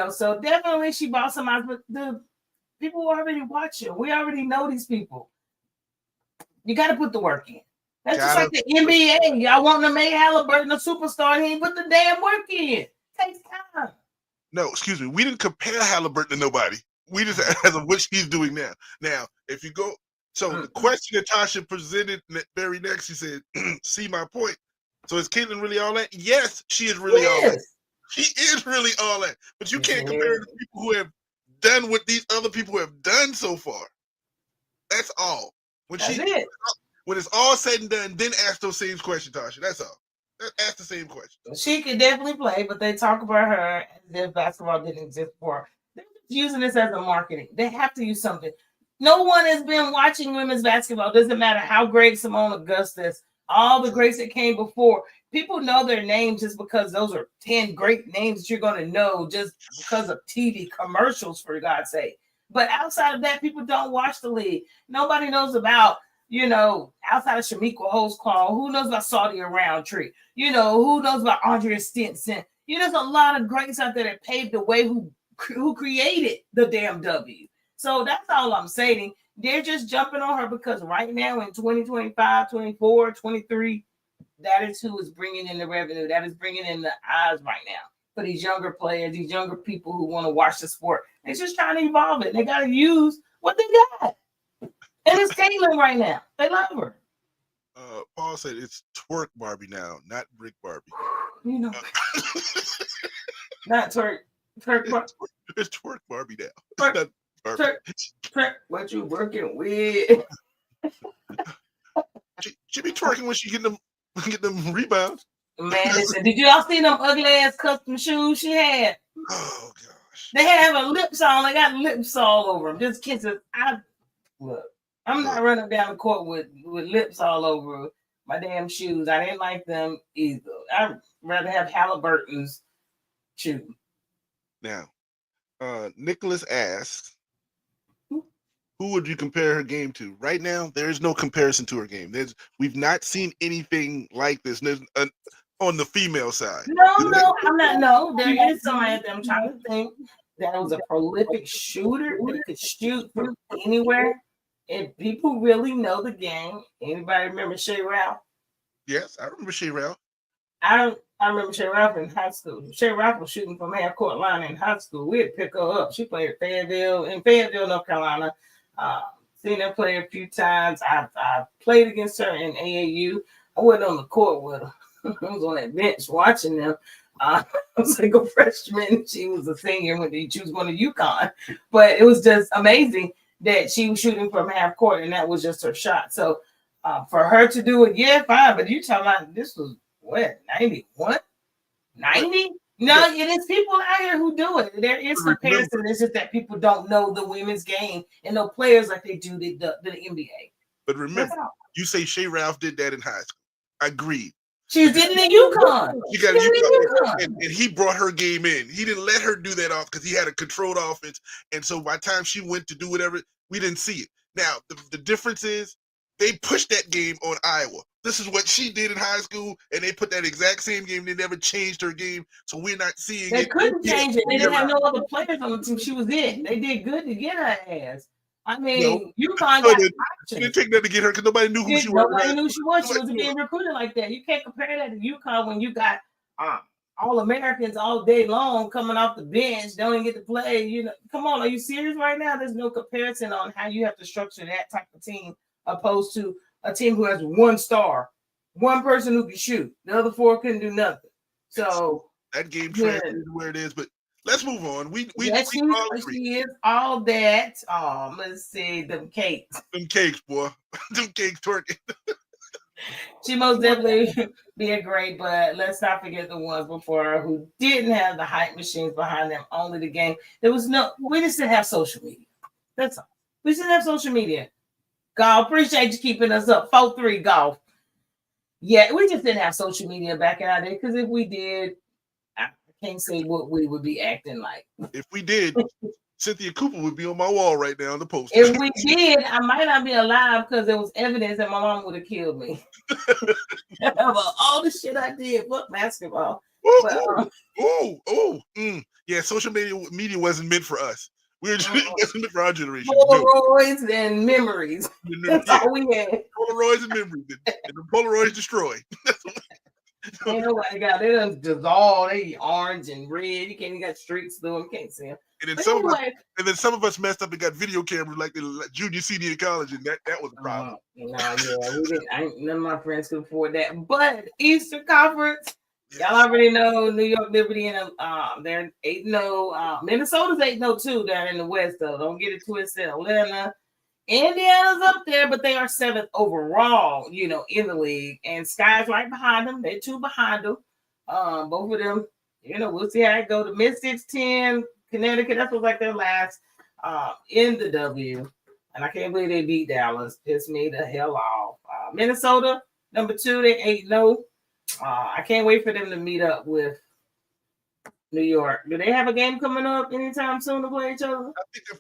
So definitely she brought some eyes, but the people were already watching. We already know these people. You got to put the work in. That's just like the NBA. Y'all want to make Halliburton a superstar. He ain't put the damn work in. It takes time. No, excuse me. We didn't compare Halliburton to nobody. We just as of what she's doing now. Now, if you go, so the question that Tasha presented very next, she said, "See my point." So is Caitlin really all that? Yes, she is really all that. She is really all that. But you can't compare to people who have done what these other people have done so far. That's all. When it's all said and done, then ask those same questions, Tasha. That's all. Ask the same question. She could definitely play, but they talk about her as if basketball didn't exist before her. They're using this as a marketing. They have to use something. No one has been watching women's basketball. Doesn't matter how great Simone Augustus, all the greats that came before. People know their names just because those are 10 great names that you're going to know just because of TV commercials, for God's sake. But outside of that, people don't watch the league. Nobody knows about outside of Shamika Holtzclaw, who knows about Saudi Roundtree? Who knows about Andrea Stinson? There's a lot of greats out there that paved the way who created the damn W. So that's all I'm saying. They're just jumping on her because right now in 2025, 24, 23, that is who is bringing in the revenue. That is bringing in the eyes right now for these younger players, these younger people who want to watch the sport. They're just trying to evolve it. They got to use what they got. And it's Caitlyn right now. They love her. Paul said it's twerk Barbie now, not brick Barbie. Not twerk. It's twerk Barbie now. Twerk. What you working with? She be twerking when she get them rebounds. Man, listen, did you all see them ugly ass custom shoes she had? Oh gosh. They have a lips on. They got lips all over them. Just kisses. I'm not running down the court with lips all over my damn shoes. I didn't like them either. I'd rather have Halliburton's shoes. Now, Nicholas asks, who would you compare her game to? Right now, there is no comparison to her game. We've not seen anything like this on the female side. No, I'm not. No, there is somebody that I'm trying to think that was a prolific shooter that could shoot from anywhere. And people really know the game. Anybody remember Shay Ralph? Yes, I remember Shay Ralph. I remember Shay Ralph in high school. Shay Ralph was shooting from half court line in high school. We'd pick her up. She played at Fayetteville, North Carolina. Seen her play a few times. I played against her in AAU. I wasn't on the court with her. I was on that bench watching them. I was like a freshman. She was a senior when she was going to UConn. But it was just amazing that she was shooting from half court, and that was just her shot. So for her to do it, yeah, fine. But you talking about this was what, 91? 90? No, it is people out here who do it. There is comparison. It's just that people don't know the women's game and no players like they do the NBA. But remember, you say Shay Ralph did that in high school. Agreed. She did it in UConn. She got UConn. And he brought her game in. He didn't let her do that off because he had a controlled offense. And so by the time she went to do whatever, we didn't see it. Now, the difference is they pushed that game on Iowa. This is what she did in high school, and they put that exact same game. They never changed her game, so we're not seeing it. They couldn't change it. They didn't have no other players on the team she was in. They did good to get her ass. I mean, UConn got options. Didn't take that to get her because nobody knew who she was. Nobody knew she was. She wasn't being recruited like that. You can't compare that to UConn when you got all Americans all day long coming off the bench, don't even get to play. Come on, are you serious right now? There's no comparison on how you have to structure that type of team opposed to a team who has one star, one person who can shoot. The other four couldn't do nothing. So that game translated to where it is, but let's move on. We she is all that. Let's see, them cakes. Them cakes, boy. Them cakes twerking. She most definitely be a great, but let's not forget the ones before her who didn't have the hype machines behind them, only the game. We just didn't have social media. That's all. We just didn't have social media. Golf, appreciate you keeping us up. 4-3 golf. Yeah, we just didn't have social media back in our day because if we did, I can't say what we would be acting like. If we did, Cynthia Cooper would be on my wall right now on the poster. If we did, I might not be alive because there was evidence that my mom would have killed me. About all the shit I did. Fuck basketball. Yeah, social media wasn't meant for us. It wasn't meant for our generation. Polaroids and memories. That's all we had. Polaroids and memories. And the Polaroids destroyed. Ain't nobody got it. They dissolved. They orange and red. You can't even got streaks through them. You can't see them. And then some of us messed up and got video cameras like the junior, senior college, and that was a problem. We didn't. None of my friends could afford that. But Eastern Conference, y'all already know New York Liberty and they're 8-0. Minnesota's 8-0 too down in the West, though. Don't get it twisted. Atlanta, Indiana's up there, but they are 7th overall, in the league. And Sky's right behind them. They're 2 behind them. Both of them, we'll see how it go. The Mystics 10. Connecticut, that was like their last in the W. And I can't believe they beat Dallas. Pissed me the hell off. Minnesota, number 2, they 8-0. I can't wait for them to meet up with New York. Do they have a game coming up anytime soon to play each other? I think the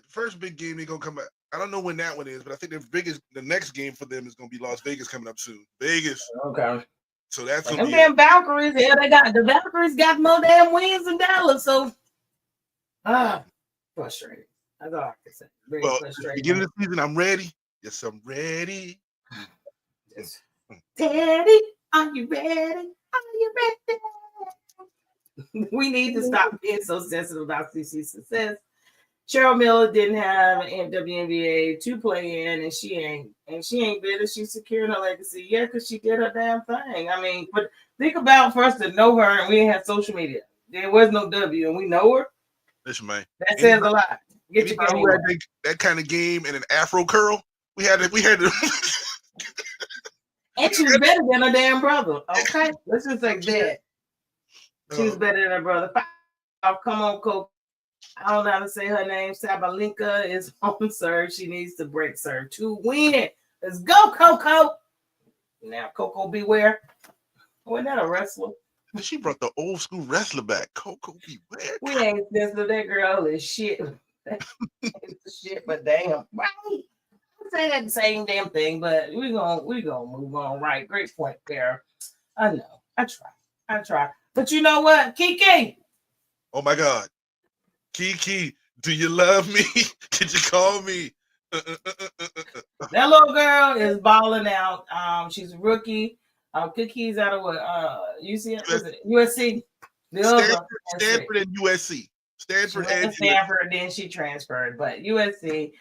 first big game they're gonna come out. I don't know when that one is, but I think the next game for them is gonna be Las Vegas coming up soon. Vegas. Okay. So that's gonna Them be damn Valkyries, yeah, the Valkyries got more damn wins than Dallas. So frustrating. That's all I can say. Very well. frustrating. Beginning of the season, I'm ready. Yes, I'm ready. Just, Teddy, are you ready? Are you ready? We need to stop being so sensitive about CC's success. Cheryl Miller didn't have an WNBA to play in, and she ain't bitter. She's securing her legacy. Yeah, because she did her damn thing. I mean, but think about for us to know her, and we didn't have social media. There was no W, and we know her. Listen, man. That says a lot. Get your game. Who had that kind of game and an Afro curl, we had to. And she was better than her damn brother. Okay, let's just say that. She was better than her brother. Come on, Coco. I don't know how to say her name. Sabalenka is on serve. She needs to break serve to win. Let's go, Coco. Now, Coco Beware. Wasn't that a wrestler? She brought the old school wrestler back. Coco Beware. We ain't sensitive. That girl is shit. Shit, but damn. Right. I say that same damn thing, but we gonna move on. Right. Great point there. I know. I try. But you know what? Kiki. Oh my God. Kiki, do you love me? Did you call me? That little girl is balling out. She's a rookie. Kiki's out of what? USC. Stanford and USC. Stanford, then she transferred, but USC.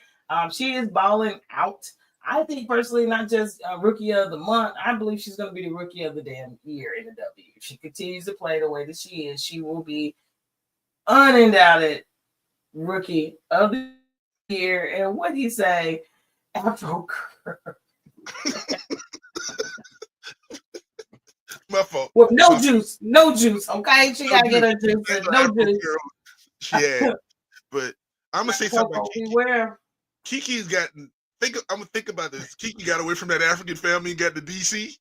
She is balling out. I think personally, not just rookie of the month. I believe she's going to be the rookie of the damn year in the W. If she continues to play the way that she is, she will be undoubted rookie of the year. And what do you say? Afro girl. My fault. With no juice. Okay, she gotta get her juice. No juice. Yeah, but I'm gonna say something about Kiki. Beware. Kiki's gotten. I'm gonna think about this. Kiki got away from that African family and got to DC.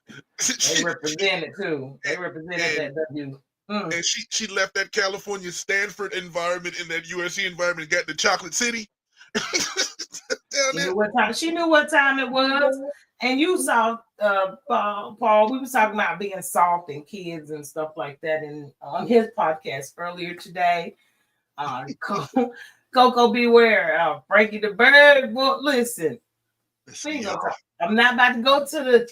They represented too. They represented that W. And she left that California Stanford environment in that USC environment and got to Chocolate City. She knew what time it was. And you saw Paul, we was talking about being soft and kids and stuff like that on his podcast earlier today. Coco Beware, Frankie the Bird. Well, listen. I'm not about to go to the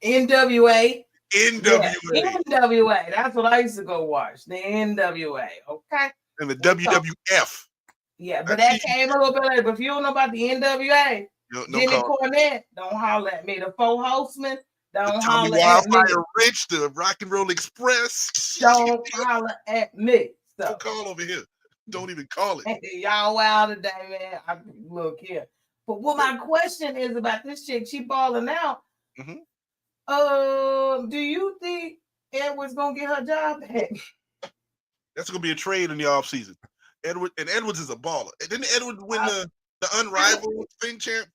NWA. NWA. That's what I used to go watch. The NWA. Okay. And the WWF. Yeah, but that came a little bit later. But if you don't know about the NWA, Jimmy Cornette, don't holler at me. The Four Horsemen, don't holler at me. Wildfire Rich, the Rock and Roll Express. Don't holler at me. So, don't call over here. Don't even call it. Y'all wild today, man. Look here. But what my question is about this chick, she balling out. Do you think Edwards gonna get her job back? That's gonna be a trade in the offseason. Edwards is a baller. Didn't Edwards win the unrivaled thing champ?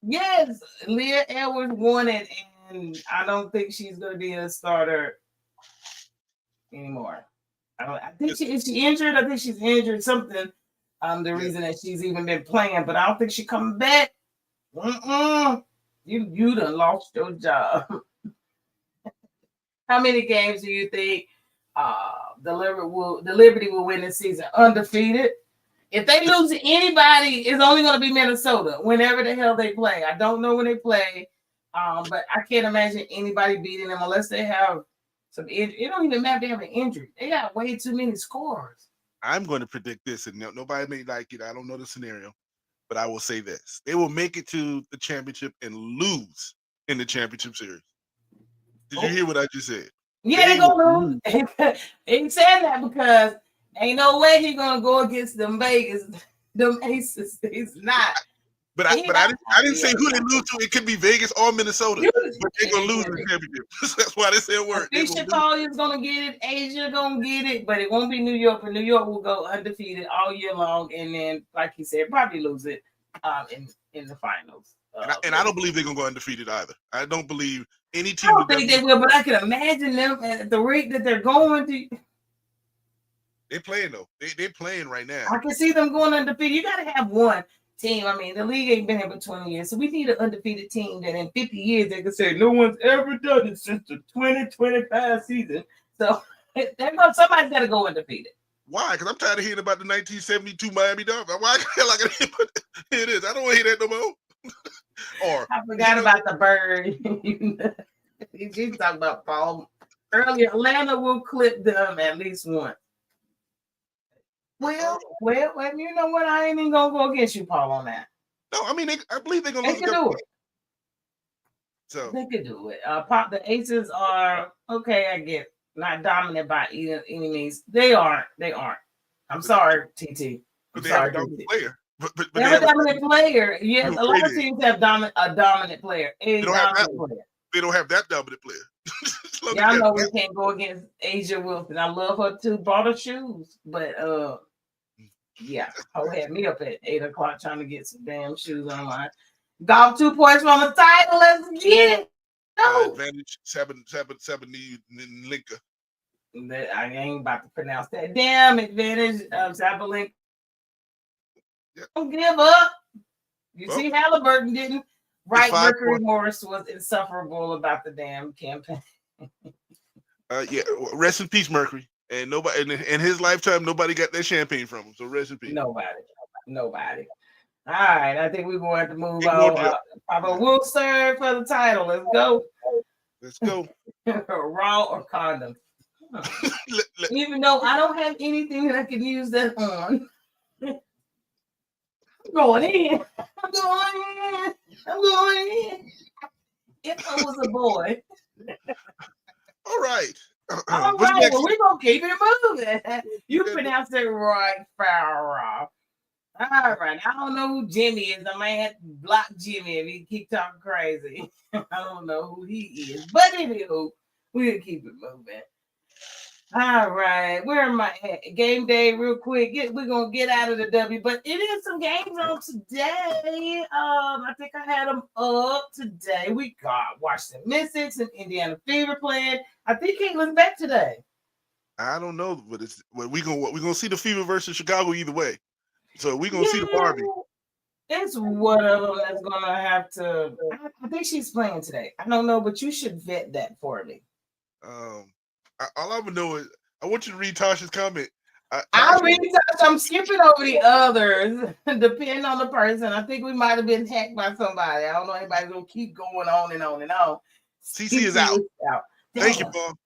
Yes. Leah Edwards won it, and I don't think she's gonna be a starter anymore. I think is she injured? I think she's injured something. The reason that she's even been playing, but I don't think she's coming back. You done lost your job. How many games do you think the Liberty will win this season? Undefeated. If they lose to anybody, it's only going to be Minnesota whenever the hell they play. I don't know when they play, but I can't imagine anybody beating them unless they have some. It don't even matter if they have an injury. They got way too many scores. I'm going to predict this, and nobody may like it. I don't know the scenario, but I will say this: they will make it to the championship and lose in the championship series. Did you hear what I just said? Yeah, they're gonna lose. He said that because ain't no way he's gonna go against them Vegas, them Aces. He's not. But I didn't say who they lose to. It could be Vegas or Minnesota. But they're gonna lose the championship. That's why they said word. Chicago's gonna get it. Asia gonna get it, but it won't be New York. But New York will go undefeated all year long, and then, like he said, probably lose it in the finals. And I don't believe they're gonna go undefeated either. I don't believe any team. I don't think they will, but I can imagine them at the rate that they're going to. They playing though. They playing right now. I can see them going undefeated. You got to have one team. I mean, the league ain't been here for 20 years, so we need an undefeated team that in 50 years they can say no one's ever done it since the 2025 season. So somebody's got to go undefeated. Why? Because I'm tired of hearing about the 1972 Miami Dolphins. Why the hell I gotta hear this? I don't want to hear that no more. Or I forgot about the bird. You talking about Paul earlier. Atlanta will clip them at least once. Well, you know what? I ain't even gonna go against you, Paul, on that. No, I mean I believe they're gonna lose. They can do it. So they could do it. Pop the Aces are okay. I get not dominant by any means. They aren't. I'm sorry, TT. But they have a dominant player. But they have a dominant player. Yes, a lot of teams have a dominant player. They don't have that dominant player. Y'all know we can't go against Asia Wilson. I love her too. Bought her shoes, but yeah, Ho had me up at 8:00 trying to get some damn shoes online. Golf 2 points from the title. Let's get it. Advantage 7 Linka. I ain't about to pronounce that. Damn advantage of Zabalenka. Yeah. Don't give up. You see, Halliburton didn't. Right, Mercury Morris was insufferable about the damn campaign. Yeah, rest in peace, Mercury. And nobody in his lifetime, nobody got that champagne from him. So rest in peace. Nobody. All right, I think we're going to move on. Papa will serve for the title. Let's go. Raw or condom. Even though I don't have anything that I can use that on. I'm going in. If I was a boy. All right. All right, well, we're going to keep it moving. You pronounced it right, Farrah. All right, I don't know who Jimmy is. I might have to block Jimmy if he keep talking crazy. I don't know who he is. But anywho, we'll keep it moving. All right, where am I at? Game day, real quick. We're gonna get out of the W, but it is some games on today. I think I had them up today. We got Washington Mystics and Indiana Fever playing. I think Caitlin's back today. I don't know, but we're gonna see the Fever versus Chicago either way. So we're gonna see the Barbie. It's one of them that's gonna have to. I think she's playing today. I don't know, but you should vet that for me. All I would know is I want you to read Tasha's comment. I'll read Tasha. I'm skipping over the others, depending on the person. I think we might have been hacked by somebody. I don't know. Anybody's gonna keep going on and on and on. CC is out. Thank you, Paul.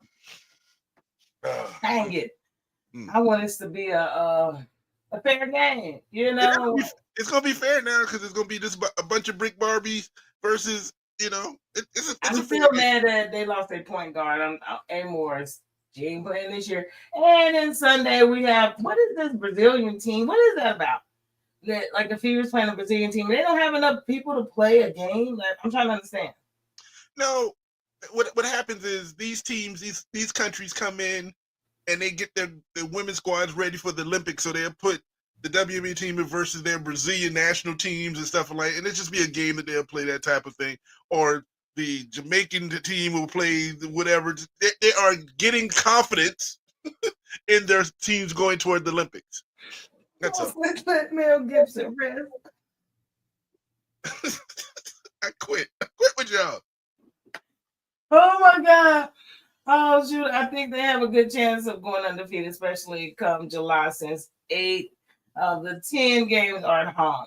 Dang it! I want this to be a fair game. You know, it's gonna be fair now because it's gonna be just a bunch of brick Barbies versus. You know, I'm still mad that they lost their point guard. Amor's. She ain't playing this year. And then Sunday we have, what is this Brazilian team? What is that about? That like the Fever's playing a Brazilian team. They don't have enough people to play a game. I'm trying to understand. No, what happens is these teams, these countries come in and they get their women's squads ready for the Olympics. So they'll put the WNBA team versus their Brazilian national teams and stuff like, and it just be a game that they'll play, that type of thing. Or the Jamaican team will play whatever. They are getting confidence in their teams going toward the Olympics. That's all. Let Mel Gibson rest. I quit with y'all. Oh my God. Oh shoot. I think they have a good chance of going undefeated, especially come July, since 8 of the 10 games are at home.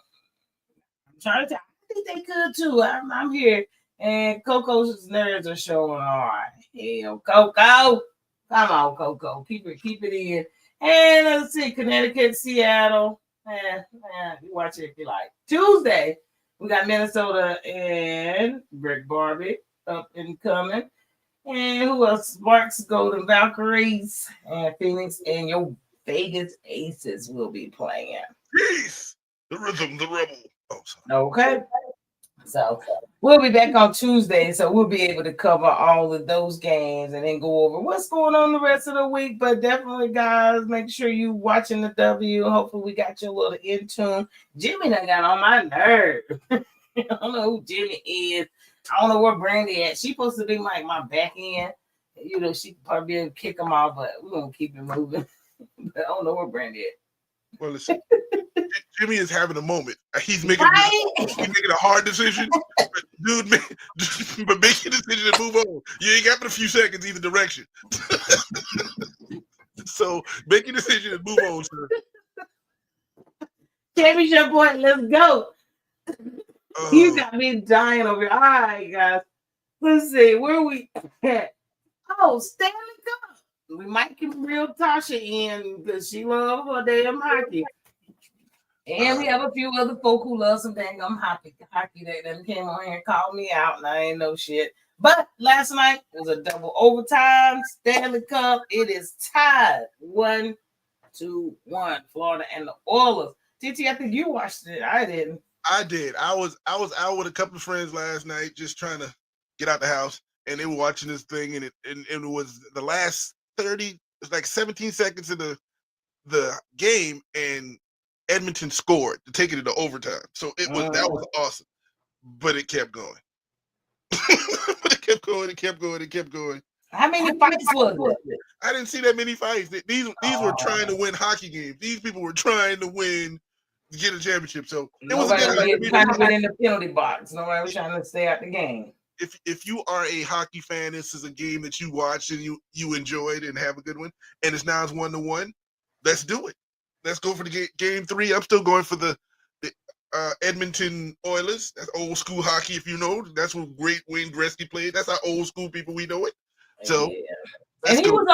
I'm trying to tell. I think they could too. I'm here. And Coco's nerves are showing. All right. Hell, Coco. Come on, Coco. Keep it in. And let's see, Connecticut, Seattle. You watch it if you like. Tuesday, we got Minnesota and Brick Barbie up and coming. And who else? Sparks, Golden Valkyries, and Phoenix, and your Vegas Aces will be playing. Peace. The rhythm, the rebel. Oh, sorry. Okay. So we'll be back on Tuesday, so we'll be able to cover all of those games and then go over what's going on the rest of the week. But definitely, guys, make sure you watching the W. Hopefully, we got you a little in tune. Jimmy done got on my nerve. I don't know who Jimmy is. I don't know where Brandy at. She's supposed to be like my back end. You know, she probably be able to kick them off, but we're gonna keep it moving. I don't know what brand it. Well, listen, Jimmy is having a moment. He's making Right? a hard decision, dude. But make a decision and move on. You ain't got but a few seconds either direction. So make a decision and move on, sir. Championship point, let's go. You Oh, got me dying over here. All right, guys. Let's see. Where we at? Oh, Stanley Cup. We might get real Tasha in because she loves her damn hockey. And we have a few other folk who love some dang hockey that then came on here and called me out, and I ain't no shit. But last night was a double overtime Stanley Cup. It is tied 1-1, Florida and the Oilers. TT, I think you watched it. I didn't. I did. I was out with a couple of friends last night, just trying to get out the house, and they were watching this thing, and it was the last 30, it's like 17 seconds of the game, and Edmonton scored to take it into overtime. So that was awesome. But it kept going. But it kept going. It kept going. It kept going. How many fights was it? I didn't see that many fights. These were trying to win hockey games. These people were trying to win to get a championship. So it was trying to get in the penalty box. Nobody was trying to stay out the game. If you are a hockey fan, this is a game that you watched and you enjoyed and have a good one. And it's now 1-1. Let's do it. Let's go for the game 3. I'm still going for the Edmonton Oilers. That's old school hockey, if you know. That's what great Wayne Gretzky played. That's our old school people. We know it. So, and he was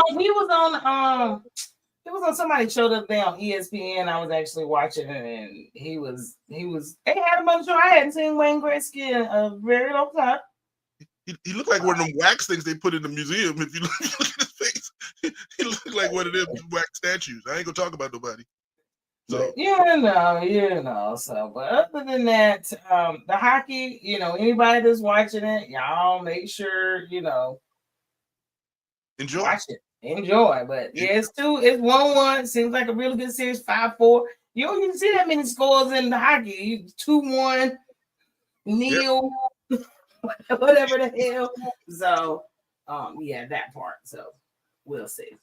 on somebody's show the other day on ESPN. I was actually watching it, and he was. They had him on the show. I hadn't seen Wayne Gretzky in a very long time. He looked like one of them wax things they put in the museum. If you look at his face, he looked like one of them wax statues. I ain't gonna talk about nobody. So you know. So, but other than that, the hockey, anybody that's watching it, y'all make sure enjoy. Watch it, enjoy. But yeah, it's 1-1. Seems like a really good series. 5-4. You don't even see that many scores in the hockey. 2-1, nil. Yep. Whatever the hell. So, yeah, that part. So, we'll see.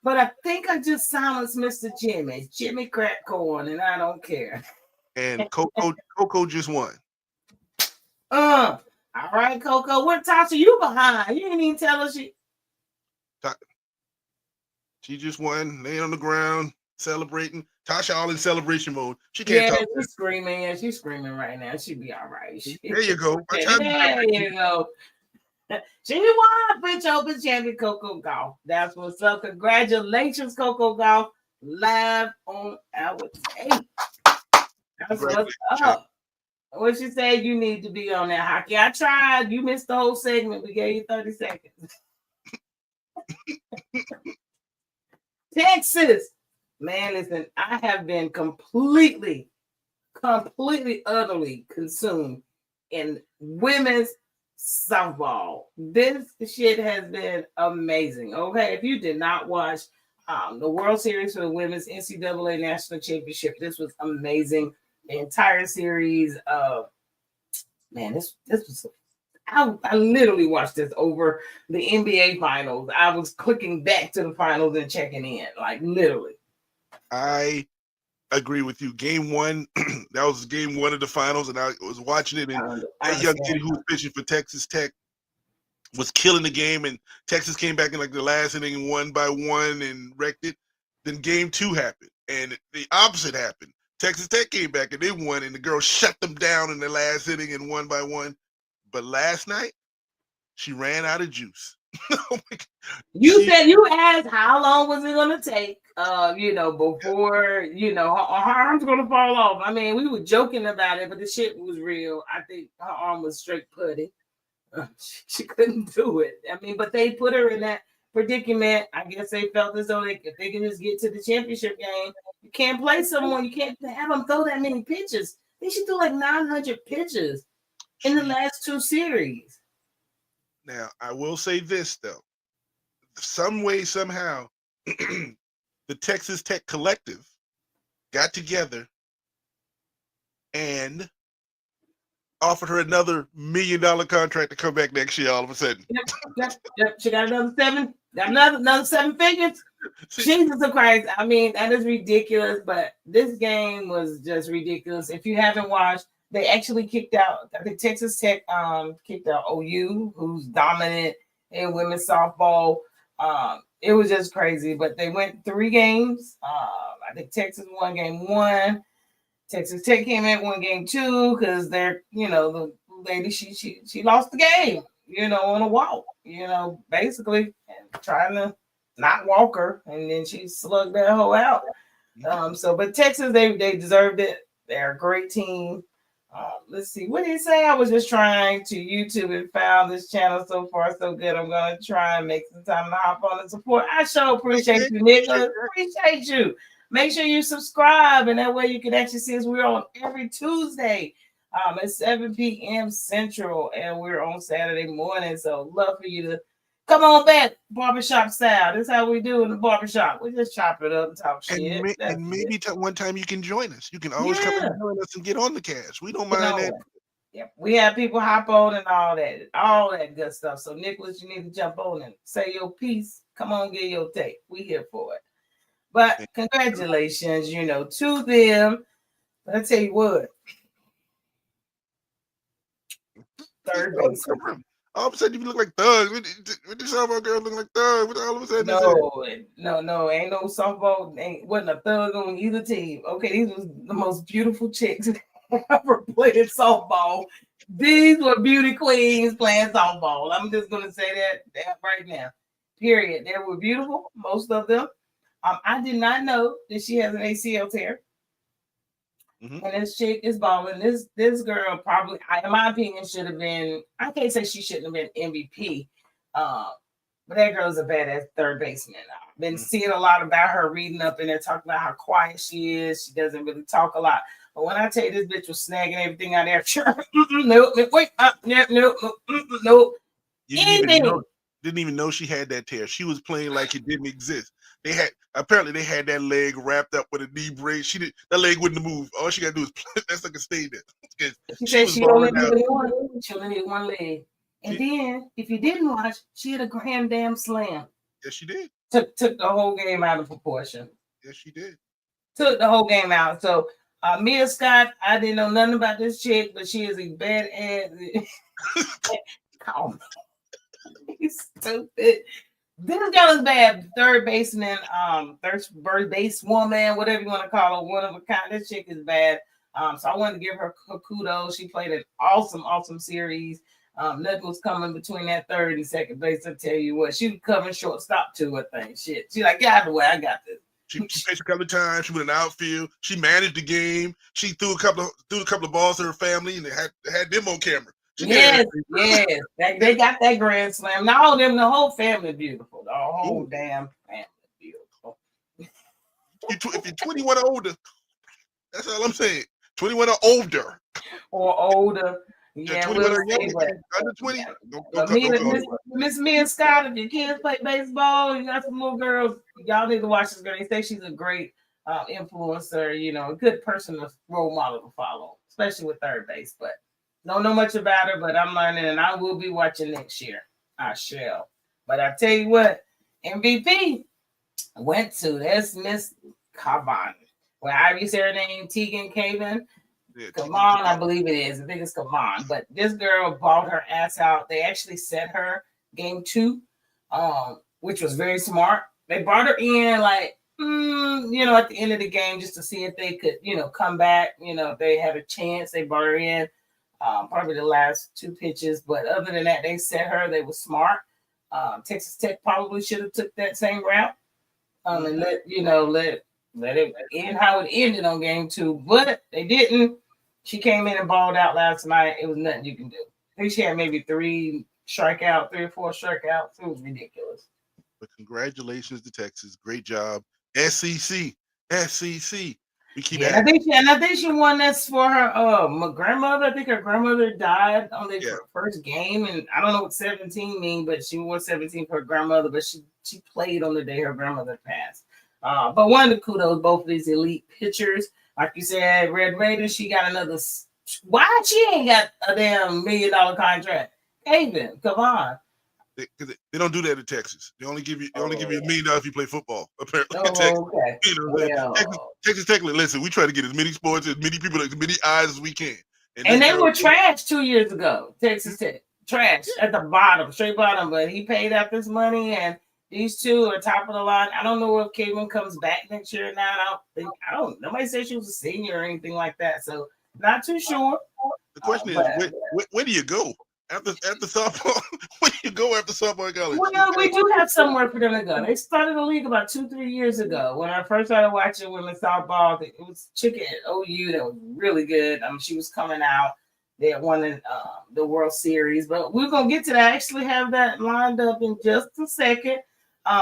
But I think I just silenced Mr. Jimmy Crack Corn, and I don't care. And Coco just won. All right, Coco. What Tasha you behind? You didn't even tell us she just won, laying on the ground, celebrating. Tasha all in celebration mode. She can't talk. She's screaming. Yeah, she's screaming right now. She'll be all right. There you go. There you go. She won French Open champion Coco Gauff. That's what's up. Congratulations, Coco Gauff. Live on our tape. That's what's up. What she said, you need to be on that hockey. I tried. You missed the whole segment. We gave you 30 seconds. Texas. Man, listen, I have been completely, utterly consumed in women's softball. This shit has been amazing. Okay, if you did not watch the World Series for the Women's NCAA National Championship, this was amazing. The entire series of this was. I literally watched this over the NBA finals. I was clicking back to the finals and checking in, like literally. I agree with you. Game 1, that was game 1 of the finals, and I was watching it, and that young kid who was pitching for Texas Tech was killing the game, and Texas came back in like the last inning 1-1 and wrecked it. Then game 2 happened, and the opposite happened. Texas Tech came back and they won, and the girls shut them down in the last inning and 1-1. But last night, she ran out of juice. Oh my God. You asked how long was it gonna take? Before her arm's gonna fall off. I mean, we were joking about it, but the shit was real. I think her arm was straight putty. She couldn't do it. I mean, but they put her in that predicament. I guess they felt as though if they can just get to the championship game, you can't play someone. You can't have them throw that many pitches. They should do like 900 pitches in the last 2 series. Now, I will say this, though. Some way, somehow, the Texas Tech collective got together and offered her another $1 million contract to come back next year all of a sudden. Yep. She got another 7. Got another 7 figures. See, Jesus Christ. I mean, that is ridiculous, but this game was just ridiculous. If you haven't watched, they actually kicked out, I think Texas Tech kicked out OU, who's dominant in women's softball. It was just crazy, but they went 3 games. I think Texas won game 1. Texas Tech came in won game 2 because they're, the lady she lost the game, on a walk, basically, and trying to not walk her, and then she slugged that hoe out. But Texas, they deserved it. They're a great team. Let's see. What did he say? I was just trying to YouTube and found this channel. So far, so good. I'm gonna try and make some time to hop on and support. I sure appreciate you, Nicholas. Appreciate you. Make sure you subscribe, and that way you can actually see us. We're on every Tuesday at 7 p.m. Central, and we're on Saturday morning. So love for you to come on back, barbershop style. This is how we do in the barbershop. We just chop it up and talk shit. And maybe one time you can join us. You can always come and join us and get on the cast. We don't mind that. Yeah, we have people hop on and all that good stuff. So Nicholas, you need to jump on and say your piece. Come on, get your take. We here for it. But congratulations, to them. But I tell you what, third base. All of a sudden, you look like Thug. What this softball girl look like Thug? What all of a sudden? No, ain't no softball. Wasn't a thug on either team. Okay, these was the most beautiful chicks ever played softball. These were beauty queens playing softball. I'm just gonna say that right now. Period. They were beautiful, most of them. I did not know that she has an ACL tear. Mm-hmm. And this chick is balling. This girl probably, in my opinion, should have been. I can't say she shouldn't have been MVP, but that girl's a badass third baseman. I've been seeing a lot about her, reading up, and they're talking about how quiet she is. She doesn't really talk a lot. But when I tell you this bitch was snagging everything out there, nope, wait, nope. Didn't even know she had that tear. She was playing like it didn't exist. They had that leg wrapped up with a knee brace. That leg wouldn't have moved. All she gotta do is that's like a stay there. She said she only needed one leg. And then if you didn't watch, she had a grand damn slam. Yes, she did. Took the whole game out of proportion. Yes, she did. Took the whole game out. So Mia Scott, I didn't know nothing about this chick, but she is a badass. Oh, he's stupid. This girl is bad. Third baseman, third base woman, whatever you want to call her, one of a kind. This chick is bad. So I wanted to give her kudos. She played an awesome series. Nothing was coming between that third and second base. I tell you what, she was covering shortstop too. I think shit. She like, get out of the way. I got this. She pitched a couple of times. She went in the outfield. She managed the game. She threw a couple of balls to her family, and they had them on camera. Yes. They got that grand slam. Now all them, the whole family beautiful. The whole damn family beautiful. If you're 21 or older, that's all I'm saying. 21 or older. Or older. Yeah, 21 or younger. Under 20. Miss Mia Scott, if your kids play baseball, you got some little girls, y'all need to watch this girl. They say she's a great influencer, a good person, to role model to follow, especially with third base. But don't know much about her, but I'm learning, and I will be watching next year. I shall. But I tell you what, MVP went to this Miss Cavan. Well, I you say her name, Tegan Cavan. Cavan, I believe it is. I think it's Cavan. But this girl balled her ass out. They actually set her game 2, which was very smart. They brought her in like, at the end of the game just to see if they could, come back. If they had a chance, they brought her in. Probably the last 2 pitches, but other than that, they set her. They were smart. Texas Tech probably should have took that same route and let it end how it ended on game 2, but they didn't. She came in and balled out last night. It was nothing you can do. I think she had maybe 3 or 4 strikeouts. It was ridiculous. But congratulations to Texas. Great job. SEC. We keep I think she won this for her my grandmother. I think her grandmother died on their first game, and I don't know what 17 mean, but she wore 17 for her grandmother, but she played on the day her grandmother passed. But one of the kudos, both of these elite pitchers, like you said, Red Raiders, she got another. Why she ain't got a damn $1 million contract? Haven, come on. Because they don't do that in Texas. They only give you $1 million if you play football. Apparently, in Texas. Oh, okay. You know what I'm saying? Texas technically, listen, we try to get as many sports, as many people, as many eyes as we can. And they were trash 2 years ago. Texas Tech trash at the bottom, straight bottom. But he paid out this money, and these two are top of the line. I don't know if Caitlin comes back next year or not. I don't. Nobody said she was a senior or anything like that, so not too sure. The question is, where do you go after softball? Where do you go after softball college? Well, we do have somewhere for them to go. They started the league about 2-3 years ago. When I first started watching women's softball, it was Chicken at OU that was really good. She was coming out. They had won the World Series, but we're gonna get to that. I actually have that lined up in just a second.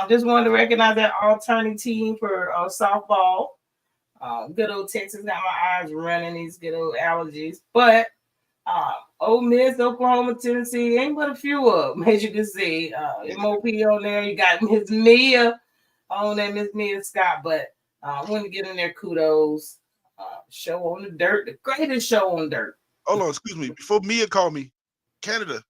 Just wanted to recognize that alternate team for softball. Good old Texas got my eyes running, these good old allergies. But Ole Miss, Oklahoma, Tennessee, ain't but a few of them, as you can see. MOP on there. You got Miss Mia on there, Miss Mia Scott. But I want to give them their kudos. Show on the dirt, the greatest show on dirt. Hold on, excuse me. Before Mia called me, Canada,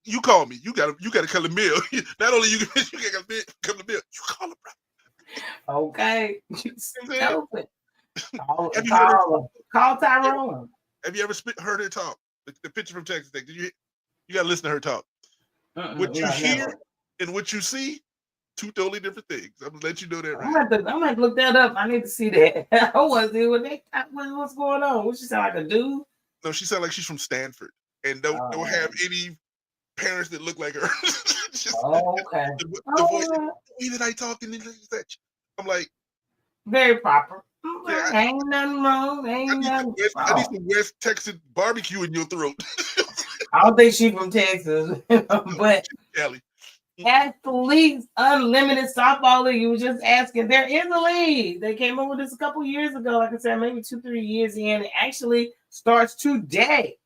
you call me. You gotta come to Mia. Not only you gotta come to Mia, you call her, bro. Okay. Call Tyrone. Have you ever heard her talk? The picture from Texas Tech. You gotta listen to her talk. What you hear and what you see, two totally different things. I'm gonna let you know that right. I'm gonna look that up. I need to see that. I want to see what's going on. What she sound like a dude? No, she sounds like she's from Stanford and don't have any parents that look like her. Okay. The voice, the way that I talk and I'm like very proper. Yeah, ain't nothing wrong. Ain't nothing wrong. I need some West Texas barbecue in your throat. I don't think she's from Texas, but Kelly. Athletes Unlimited Softball League. You were just asking. There is a league. They came up with this a couple years ago. Like I said, maybe 2-3 years in. It actually starts today.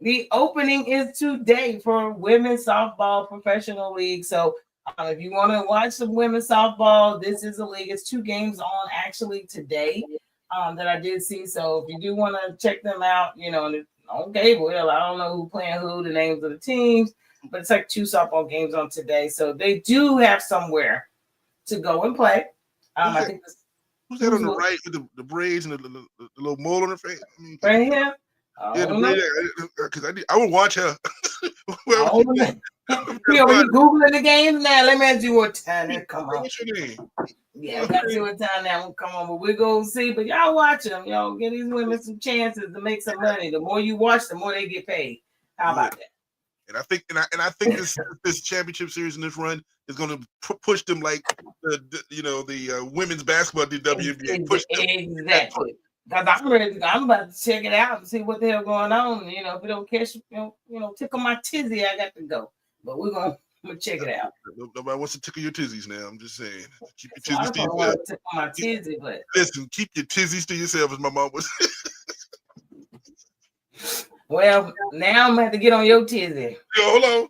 The opening is today for Women's Softball Professional League. So if you want to watch some women's softball, this is a league. It's 2 games on actually today that I did see. So if you do want to check them out, on cable, I don't know who playing who, the names of the teams, but it's like 2 softball games on today. So they do have somewhere to go and play. I think who's that on the right with the braids and the little mole on her face? Right here. Yeah, the braids. Because I would watch her. You Googling the games now. Let me ask you what time that come on. What's your name? Yeah, I got to see what time that will come on. But we're going to see. But y'all watch them. Y'all get these women some chances to make some money. The more you watch, the more they get paid. How about that? And I think this championship series and this run is going to push them like the women's basketball did WNBA. Exactly. Because I'm about to check it out and see what the hell going on. If it don't catch, tickle my tizzy, I got to go. But we're gonna check it out. Nobody wants to tickle your tizzies now. I'm just saying. Keep your tizzies to yourself. Tickle my tizzy, but listen, keep your tizzies to yourself, as my mom was. Well, now I'm gonna have to get on your tizzy. Yo, hold on.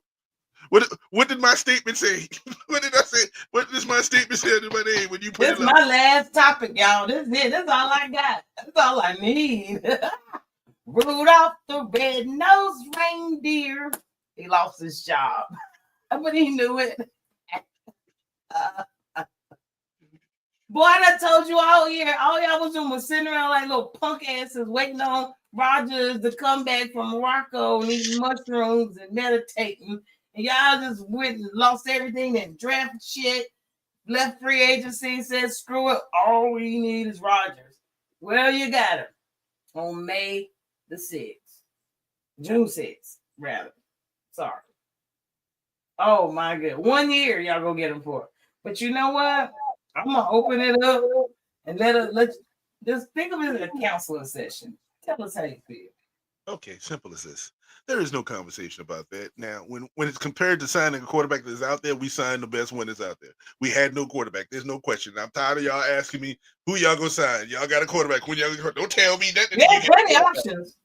What did my statement say? What did I say? What does my statement say to my name when you put this it? This my last topic, y'all. This is it. That's all I got. That's all I need. Rudolph the red-nosed reindeer. He lost his job, but he knew it. Boy, I told you all year. All y'all was doing was sitting around like little punk asses waiting on Rogers to come back from Morocco and eating mushrooms and meditating. And y'all just went and lost everything and draft shit. Left free agency, said screw it. All we need is Rogers. Well, you got him on May the 6th. June 6th, rather. Sorry. Oh my god. 1 year y'all go get him for. But you know what? I'm gonna open it up and let just think of it as a counseling session. Tell us how you feel. Okay, simple as this. There is no conversation about that. Now, when it's compared to signing a quarterback that's out there, we signed the best one that's out there. We had no quarterback. There's no question. I'm tired of y'all asking me who y'all gonna sign. Y'all got a quarterback. When y'all don't tell me that. There's plenty of options.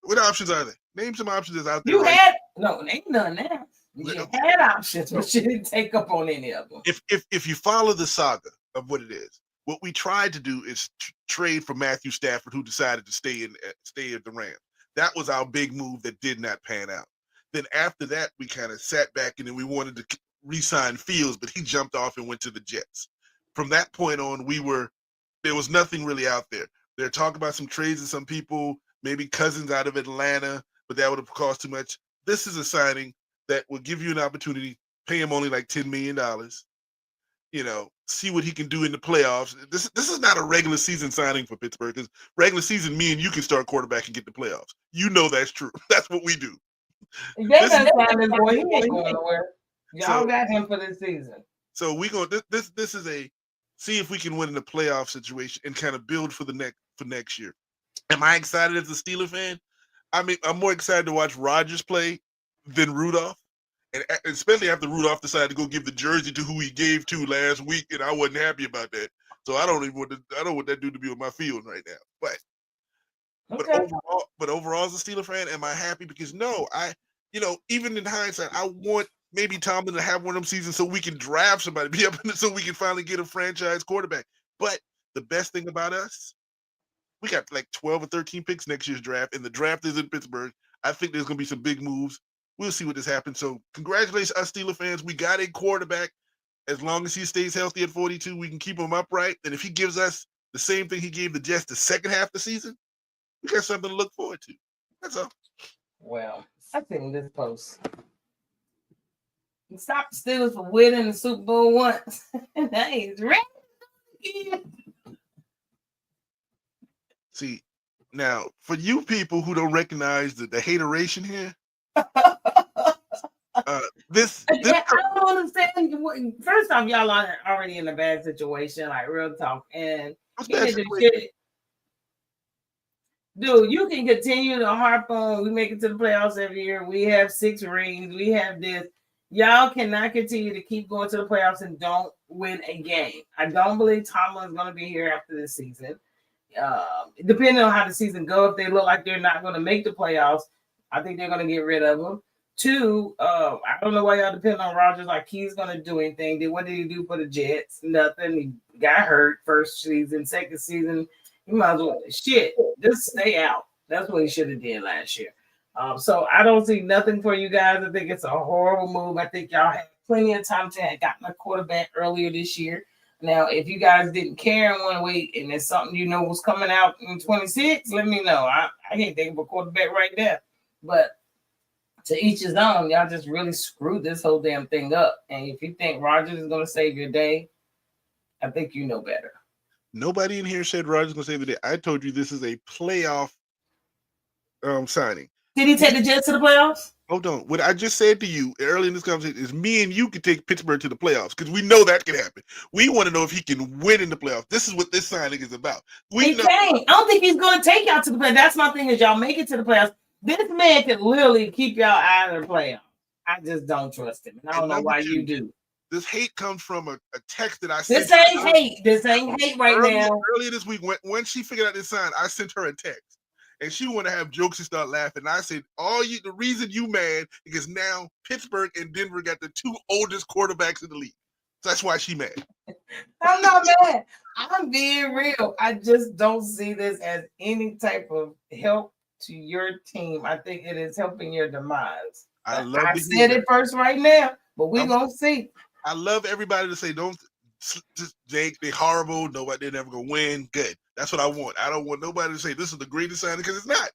What options are there? Name some options that's out there. Ain't none now. You had options, but you didn't take up on any of them. If you follow the saga of what it is, what we tried to do is trade for Matthew Stafford, who decided to stay at the Rams. That was our big move that did not pan out. Then after that, we kind of sat back and then we wanted to re-sign Fields, but he jumped off and went to the Jets. From that point on, there was nothing really out there. They're talking about some trades and some people, maybe Cousins out of Atlanta, but that would have cost too much. This is a signing that will give you an opportunity, pay him only like $10 million, see what he can do in the playoffs. This is not a regular season signing for Pittsburgh, because regular season, me and you can start quarterback and get the playoffs. You know that's true. That's what we do. They done signed this boy. He ain't going nowhere. Y'all got him for this season. So we going this is a see if we can win in the playoff situation and kind of build for next year. Am I excited as a Steeler fan? I mean, I'm more excited to watch Rodgers play than Rudolph. And especially after Rudolph decided to go give the jersey to who he gave to last week, and I wasn't happy about that. So I don't want that dude to be on my field right now. But overall, as a Steeler fan, am I happy? Because no, even in hindsight, I want maybe Tomlin to have one of them seasons so we can draft somebody, be up in it, so we can finally get a franchise quarterback. But the best thing about us, we got like 12 or 13 picks next year's draft, and the draft is in Pittsburgh. I think there's going to be some big moves. We'll see what this happens. So congratulations, us Steeler fans. We got a quarterback. As long as he stays healthy at 42, we can keep him upright. And if he gives us the same thing he gave the Jets the second half of the season, we got something to look forward to. That's all. Well, I think this post. Stop the Steelers from winning the Super Bowl once. That ain't ready. See, now, for you people who don't recognize the hateration here, I don't understand. First off, y'all are already in a bad situation, like real talk. And dude, you can continue to harp on. We make it to the playoffs every year. We have 6 rings. We have this. Y'all cannot continue to keep going to the playoffs and don't win a game. I don't believe Tomlin is going to be here after this season. Depending on how the season goes, if they look like they're not going to make the playoffs, I think they're going to get rid of them. 2, I don't know why y'all depend on Rodgers like he's going to do anything. What did he do for the Jets? Nothing. He got hurt first season, second season. He might as well just stay out. That's what he should have did last year. So I don't see nothing for you guys. I think it's a horrible move. I think y'all had plenty of time to have gotten a quarterback earlier this year. Now, if you guys didn't care and want to wait, and there's something was coming out in 26, let me know. I can't think of a quarterback right now. But to each his own, y'all just really screwed this whole damn thing up. And if you think Rodgers is going to save your day, I think you know better. Nobody in here said Rodgers is going to save the day. I told you this is a playoff signing. Did he take the Jets to the playoffs? Hold on. What I just said to you early in this conversation is me and you can take Pittsburgh to the playoffs because we know that can happen. We want to know if he can win in the playoffs. This is what this signing is about. He can't. I don't think he's going to take y'all to the playoffs. That's my thing is y'all make it to the playoffs. This man can literally keep y'all out of the playoffs. I just don't trust him. And I don't know why you do. This hate comes from a text that I sent. This ain't hate. This ain't hate right now. Earlier this week, when she figured out this sign, I sent her a text. And she want to have jokes and start laughing. And I said, the reason you mad is now Pittsburgh and Denver got the 2 oldest quarterbacks in the league. So that's why she mad. I'm not mad. I'm being real. I just don't see this as any type of help to your team. I think it is helping your demise. I said it first right now, but we're going to see. I love everybody to say, don't, Jake, they're horrible. They're never going to win. Good. That's what I want. I don't want nobody to say this is the greatest signing because it's not.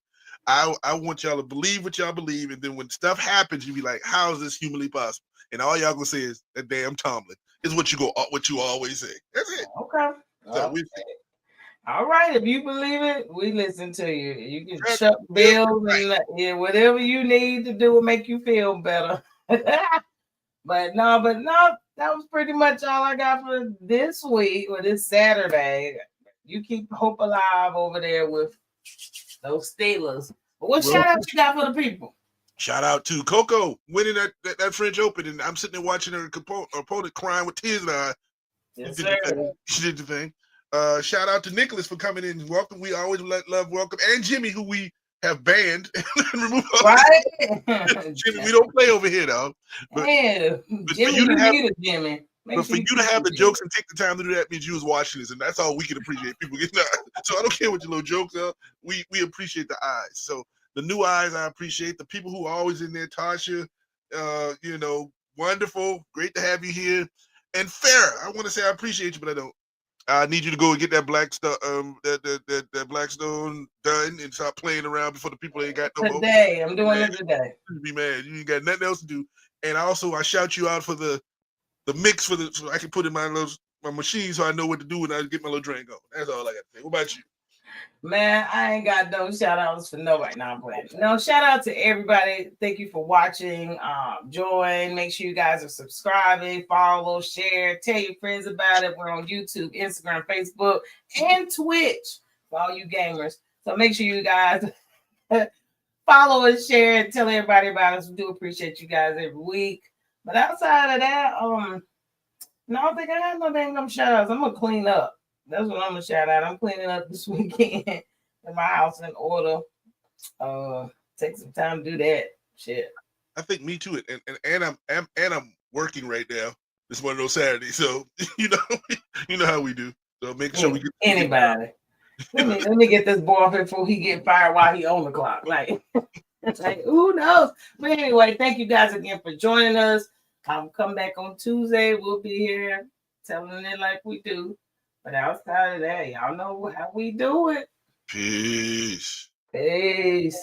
I want y'all to believe what y'all believe, and then when stuff happens, you be like, "How is this humanly possible?" And all y'all gonna say is that damn Tomlin is what you always say. That's it. Okay. So all right. If you believe it, we listen to you. You can shut bills and whatever you need to do will make you feel better. But no, that was pretty much all I got for this week or this Saturday. You keep hope alive over there with those Steelers. What shout out you got for the people? Shout out to Coco winning that French Open, and I'm sitting there watching her opponent crying with tears in her eyes. Yes, she did the thing. Shout out to Nicholas for coming in. Welcome. We always love welcome, and Jimmy, who we have banned and removed. Right, Jimmy, we don't play over here though. But, Jimmy. But for you to have the jokes and take the time to do that means you was watching this, and that's all we can appreciate. People get that. So I don't care what your little jokes are. We appreciate the eyes. So The new eyes, I appreciate. The people who are always in there, Tasha, you know, wonderful. Great to have you here. And Farrah, I want to say I appreciate you, but I don't. I need you to go and get that that Blackstone done and stop playing around before the people ain't got no more. Today, I'm doing it today. You be mad. You ain't got nothing else to do. And also, I shout you out for the mix so I can put in my machine so I know what to do when I get my little drink on. That's all I got to say. What about you? Man, I ain't got no shout outs for nobody. Now I'm playing. No, shout out to everybody. Thank you for watching. Join. Make sure you guys are subscribing, follow, share, tell your friends about it. We're on YouTube, Instagram, Facebook, and Twitch for all you gamers. So make sure you guys follow and share and tell everybody about us. We do appreciate you guys every week. But outside of that, no, I don't think I got no dang shout outs. I'm gonna clean up. That's what I'm gonna shout out. I'm cleaning up this weekend in my house in order. Take some time to do that shit. I think me too. And I'm working right now. It's one of those Saturdays, so you know how we do. So make sure we get anybody. Let me get this boy off before he get fired while he on the clock. Like, like who knows? But anyway, thank you guys again for joining us. Come back on Tuesday. We'll be here telling it like we do. But outside of that, y'all know how we do it. Peace. Peace.